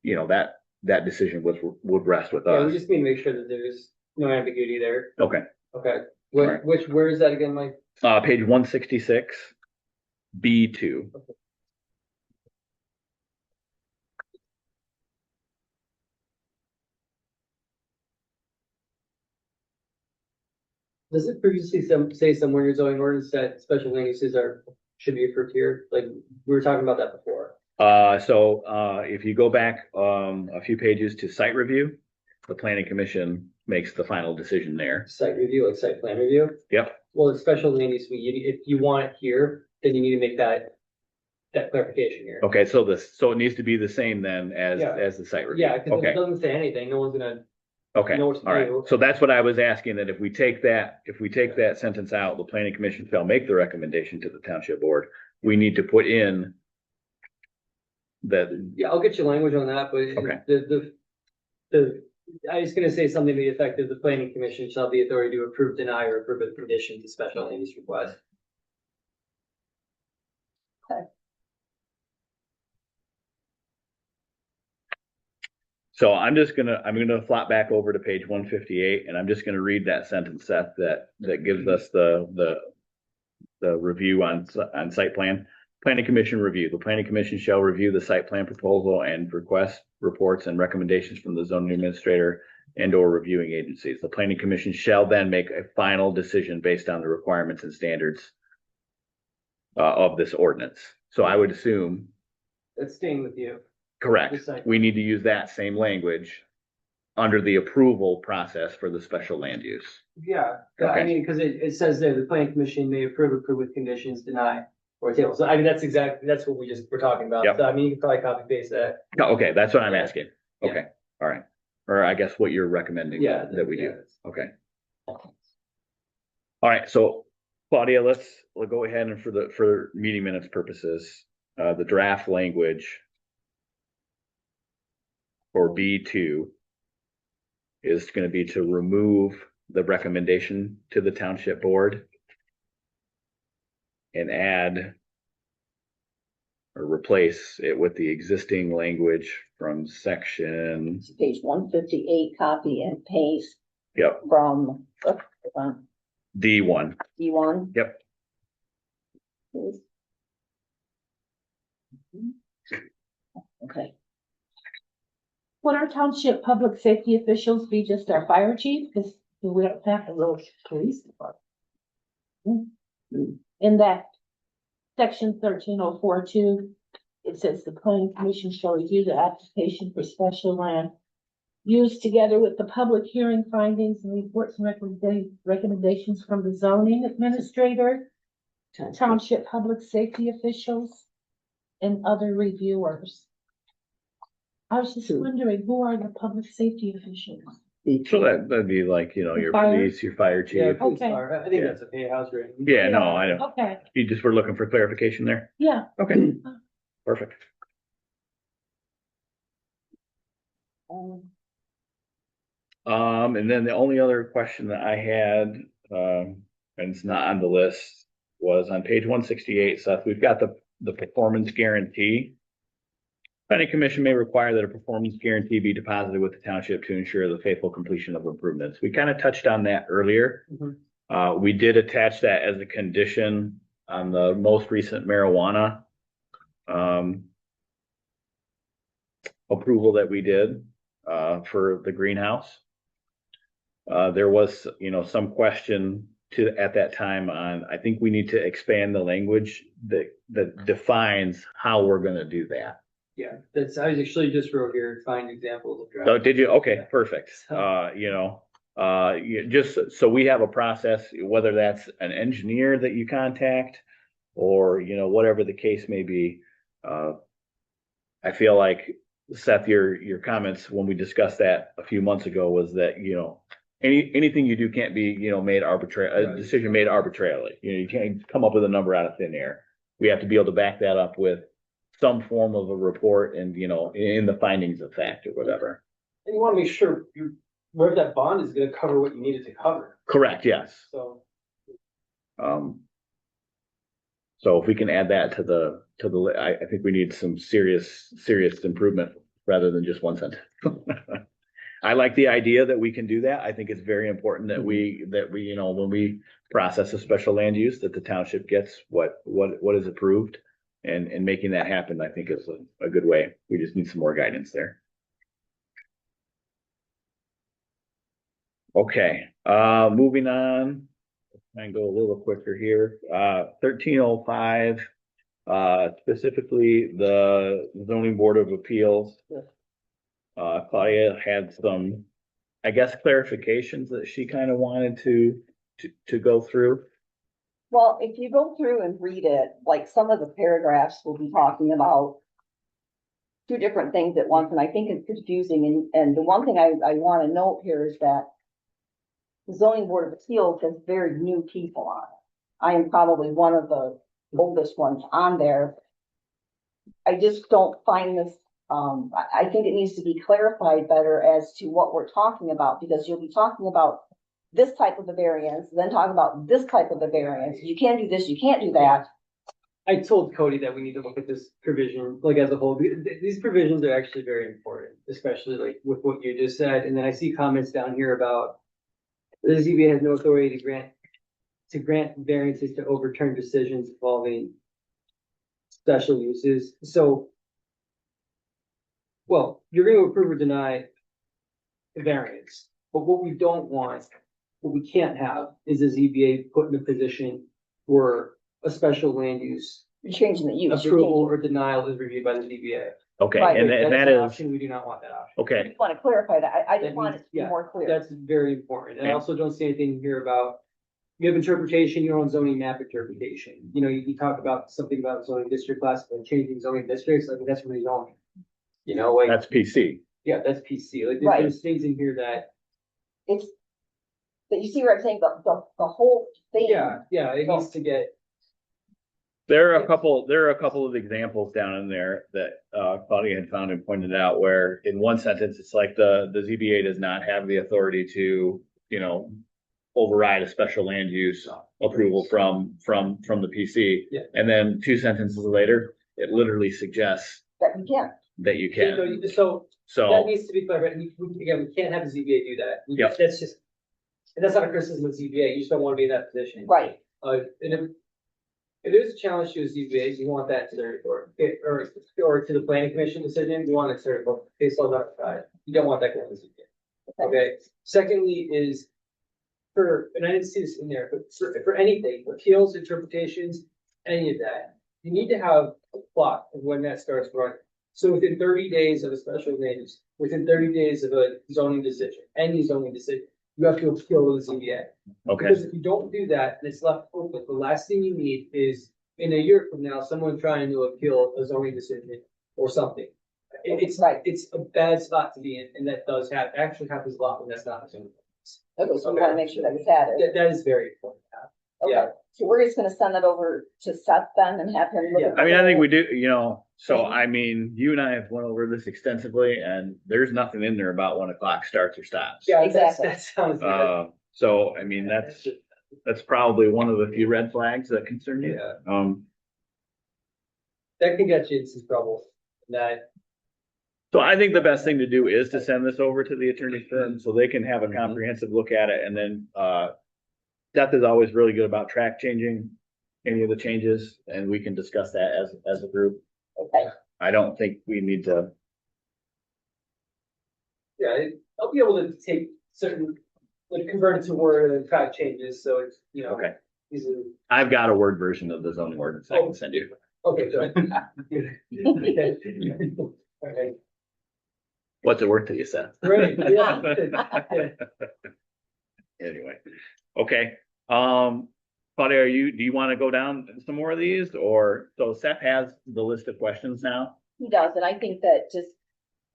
A: you know, that decision would rest with
E: Yeah, we
A: us.
E: just need to make sure that there's no ambiguity there.
A: Okay,
E: Okay,
A: Alright.
E: where is that again, Mike?
A: page 166, B2.
E: Does it previously say somewhere in your zoning ordinance that special land uses should be approved here? Like, we were talking about that before.
A: If you go back, a few pages to site review, the planning commission makes the final decision there.
E: Site review, like site plan review.
A: Yep,
E: Well, the special land use, if you want it here, then you need to make that clarification here.
A: okay, so it needs to be the same then as
E: Yeah.
A: the site review.
E: Yeah, because if it
A: Okay,
E: doesn't say anything, no one's gonna,
A: okay,
E: know
A: all
E: what to
A: right.
E: do.
A: So that's what I was asking, that if we take that sentence out, the planning commission shall make the recommendation to the township board. We need to put in that,
E: yeah, I'll get you language on that, but
A: Okay.
E: the I was gonna say something to the effect of the planning commission shall have the authority to approve, deny, or approve with conditions a special land use request.
A: So I'm gonna flop back over to page 158, and I'm just gonna read that sentence, Seth, that gives us the review on site plan. Planning Commission review. The Planning Commission shall review the site plan proposal and request reports and recommendations from the zoning administrator and or reviewing agencies. The Planning Commission shall then make a final decision based on the requirements and standards of this ordinance. So I would assume,
E: That's staying with you.
A: correct,
E: The site
A: we
E: plan.
A: need to use that same language under the approval process for the special land use.
E: Yeah, I
A: Okay.
E: mean, because it says there, the planning commission may approve with conditions, deny, or table. So I mean, that's what we're talking about.
A: Yep.
E: So I mean, you can probably copy paste that.
A: Oh, okay, that's what I'm
E: Yeah.
A: asking.
E: Yeah.
A: Okay, all right. Or I guess what you're recommending
E: Yeah.
A: that we do.
E: yeah.
A: Okay. All right, so Claudia, we'll go ahead and for meeting minutes purposes, the draft language for B2 is going to be to remove the recommendation to the township board and add or replace it with the existing language from section,
C: Page 158, copy and paste
A: yep,
C: from
A: D1.
C: D1.
A: Yep.
C: Okay.
B: Would our township public safety officials be just our fire chief? Because we don't have a little police department. In that section 13042, it says the planning commission shall review the application for special land use together with the public hearing findings and reports and recommendations from the zoning administrator, township public safety officials, and other reviewers. I was just wondering, who are the public safety officials?
A: So that'd be like, your
B: Fire.
A: police, your fire
E: Yeah,
A: chief.
E: police
B: Okay.
E: fire. I think
A: Yeah.
E: that's a pay house rating.
A: Yeah, no, I know.
B: Okay,
A: You just were looking for clarification there?
B: yeah.
A: Okay, perfect. And then the only other question that I had, and it's not on the list, was on page 168, Seth, we've got the performance guarantee. Planning Commission may require that a performance guarantee be deposited with the township to ensure the faithful completion of improvements. We kind of touched on that earlier. We did attach that as a condition on the most recent marijuana approval that we did for the greenhouse. There was, some question at that time on, I think we need to expand the language that defines how we're gonna do that.
E: Yeah, I was actually just wrote here, find examples of draft.
A: So did you? Okay, perfect.
E: So-
A: Just so we have a process, whether that's an engineer that you contact or, whatever the case may be. I feel like, Seth, your comments when we discussed that a few months ago was that, anything you do can't be, made a decision made arbitrarily. You can't come up with a number out of thin air. We have to be able to back that up with some form of a report and, in the findings of fact or whatever.
E: And you want to make sure where that bond is going to cover what you need it to cover.
A: Correct, yes.
E: So
A: So if we can add that I think we need some serious improvement rather than just one sentence. I like the idea that we can do that. I think it's very important that we, when we process a special land use, that the township gets what is approved. And making that happen, I think is a good way. We just need some more guidance there. Okay, moving on. I can go a little quicker here. 1305, specifically the zoning board of appeals. Claudia had some, I guess, clarifications that she kind of wanted to go through.
C: Well, if you go through and read it, like some of the paragraphs will be talking about two different things at once, and I think it's confusing. And the one thing I want to note here is that the zoning board of appeals has very new people on it. I am probably one of the oldest ones on there. I just don't find this I think it needs to be clarified better as to what we're talking about, because you'll be talking about this type of a variance, then talk about this type of a variance. You can't do this, you can't do that.
E: I told Cody that we need to look at this provision, like as a whole. These provisions are actually very important, especially like with what you just said. And then I see comments down here about the ZBA has no authority to grant variances to overturn decisions involving special uses. So, well, you're going to approve or deny a variance, but what we don't want, what we can't have is a ZBA put in a position where a special land use
C: You're changing the use.
E: approval or denial is reviewed by the ZBA.
A: Okay,
C: Right.
A: and
E: That's
A: that
E: an
A: is,
E: option. We do not want that option.
C: I
A: okay,
C: just want to clarify that. I just
E: That
C: want it
E: means-
C: to be
E: yeah,
C: more clear.
E: That's very important. And I
A: Yeah.
E: also don't see anything here about, you have interpretation, your own zoning map interpretation. You know, you talk about something about zoning district class and changing zoning districts, like that's really zoning. You know, like,
A: that's PC.
E: yeah, that's PC. Like
C: Right.
E: there's things in here that,
C: It's, but you see what I'm saying? The whole thing.
E: yeah, it needs to get,
A: There are a couple of examples down in there that Claudia had found and pointed out where in one sentence, it's like the ZBA does not have the authority to, you know, override a special land use approval from the PC.
E: Yeah.
A: And then two sentences later, it literally suggests
C: That you can't.
A: that you can.
E: so that
A: So,
E: needs to be clarified. Again, we can't have the ZBA do that.
A: Yeah.
E: That's just, and that's not a criticism of ZBA. You just don't want to be in that position.
C: Right.
E: And if there's a challenge to a ZBA, you want that to their, or to the planning commission decision, you want it to their case law notified. You don't want that going to ZBA. Okay. Secondly is and I didn't see this in there, but for anything, appeals, interpretations, any of that, you need to have a clock of when that starts running. So within 30 days of a special land use, within 30 days of a zoning decision, any zoning decision, you have to appeal to the ZBA.
A: okay,
E: Because if you don't do that, and it's left open, the last thing you need is in a year from now, someone trying to appeal a zoning decision or something. It's
C: Right.
E: it's a bad spot to be in, and that does actually happens a lot when that's not a zoning.
C: Okay, so we want to make sure that it's added.
E: That is very important.
C: Okay,
E: yeah.
C: so we're just gonna send that over to Seth then and have him look
E: Yeah.
C: at.
A: I mean, I think we do, you know, so I mean, you and I have went over this extensively and there's nothing in there about when a clock starts or stops.
E: Yeah,
C: Exactly.
E: that sounds good.
A: So, I mean, that's probably one of the few red flags that concern you.
E: Yeah. That can get you in some trouble. That,
A: So I think the best thing to do is to send this over to the attorney firm so they can have a comprehensive look at it and then, Seth is always really good about track changing any of the changes and we can discuss that as a group.
C: Okay,
A: I don't think we need to,
E: yeah, I'll be able to take certain, like convert it to Word and track changes, so it's, you know.
A: okay.
E: Easily.
A: I've got a Word version of the zoning ordinance I can send you.
E: Okay, good. Okay,
A: What's it worth to you, Seth?
E: great, yeah.
A: Anyway, okay, Claudia, do you want to go down some more of these or, so Seth has the list of questions now?
C: he does, and I think that just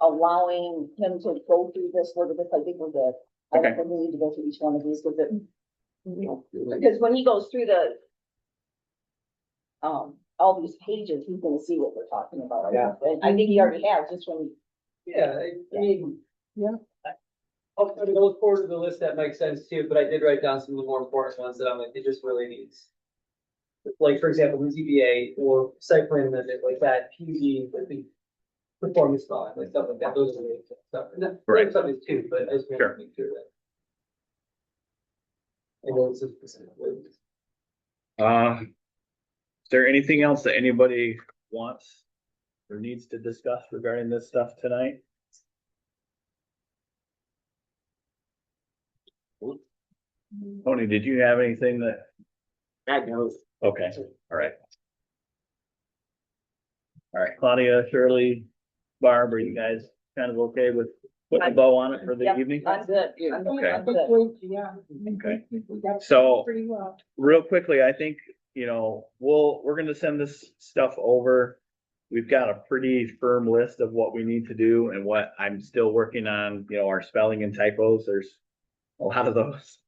C: allowing him to go through this, look at this, I think we're good. I
A: Okay.
C: don't think we need to go through each one of these because because when he goes through all these pages, he's gonna see what we're talking about.
D: Yeah.
C: And I think he already has, just when,
E: Yeah, I mean.
C: Yeah.
E: I'll look forward to the list that makes sense too, but I did write down some of the more important ones that I'm like, it just really needs. Like, for example, the ZBA or site plan amendment like that, PUD, like the performance bond, like stuff like that, those are really good stuff. And that,
A: Right.
E: some is too, but I just want
A: Sure.
E: to make sure that. I know it's a specific word.
A: Is there anything else that anybody wants or needs to discuss regarding this stuff tonight? Tony, did you have anything that? Okay, all right. All right, Claudia, Shirley, Barb, are you guys kind of okay with putting a bow on it for the
C: Yep,
A: evening?
C: I'm good.
A: Okay.
C: I'm good.
B: Yeah.
A: Okay.
B: We got
A: So-
B: pretty well.
A: Real quickly, I think, you know, we're gonna send this stuff over. We've got a pretty firm list of what we need to do and what I'm still working on, you know, our spelling and typos. There's a lot of those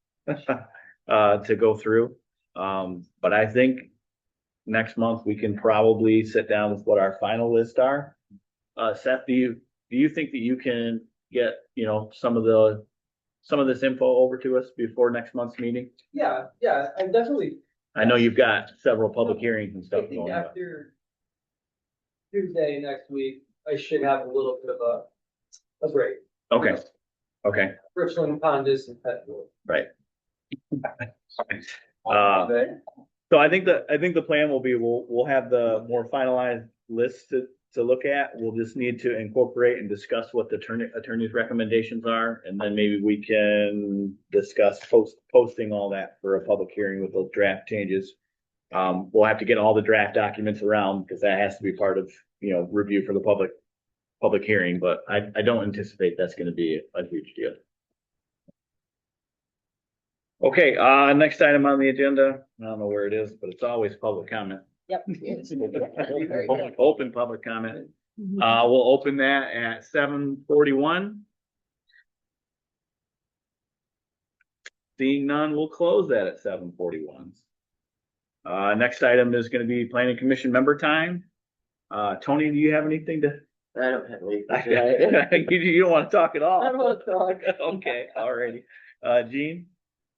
A: to go through. But I think next month we can probably sit down with what our final lists are. Seth, do you think that you can get, some of this info over to us before next month's meeting?
E: Yeah, I definitely,
A: I know you've got several public hearings and
E: I
A: stuff
E: think
A: going on.
E: after Tuesday next week, I should have a little bit of a break.
A: Okay, okay,
E: Richland, Pondus, and Petfield.
A: right. So I think the plan will be, we'll have the more finalized list to look at. We'll just need to incorporate and discuss what the attorney's recommendations are, and then maybe we can discuss posting all that for a public hearing with those draft changes. We'll have to get all the draft documents around because that has to be part of, review for the public hearing, but I don't anticipate that's gonna be a huge deal. Okay, next item on the agenda, I don't know where it is, but it's always public comment.
C: Yep.
A: Open public comment. We'll open that at 7:41. Seeing none, we'll close that at 7:41. Next item is gonna be planning commission member time. Tony, do you have anything to?
B: I don't have any.
A: You don't want to talk at all?
B: I don't want to talk.
A: Okay, alrighty. Gene?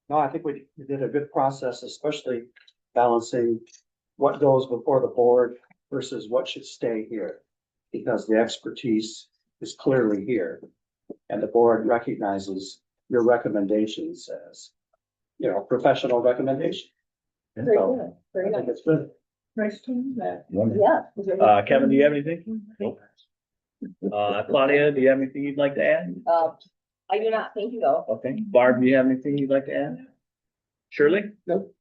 D: No, I think we did a good process, especially balancing what goes before the board versus what should stay here. Because the expertise is clearly here. And the board recognizes your recommendations as, professional recommendation. And
C: Very
D: so,
C: good, very
D: I think
C: nice.
D: it's good.
B: Nice to that.
C: Yeah.
A: Kevin, do you have anything? Nope. Claudia, do you have anything you'd like to add?
C: I do not think you though.
A: Okay. Barb, do you have anything you'd like to add? Shirley?
B: Nope.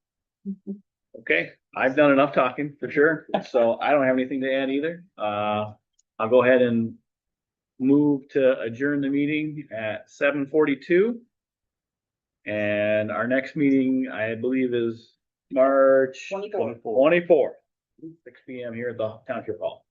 A: Okay, I've done enough talking for sure, so I don't have anything to add either. I'll go ahead and move to adjourn the meeting at 7:42. And our next meeting, I believe, is March
C: 24.
A: 24, 6 p.m. here at the Township Hall.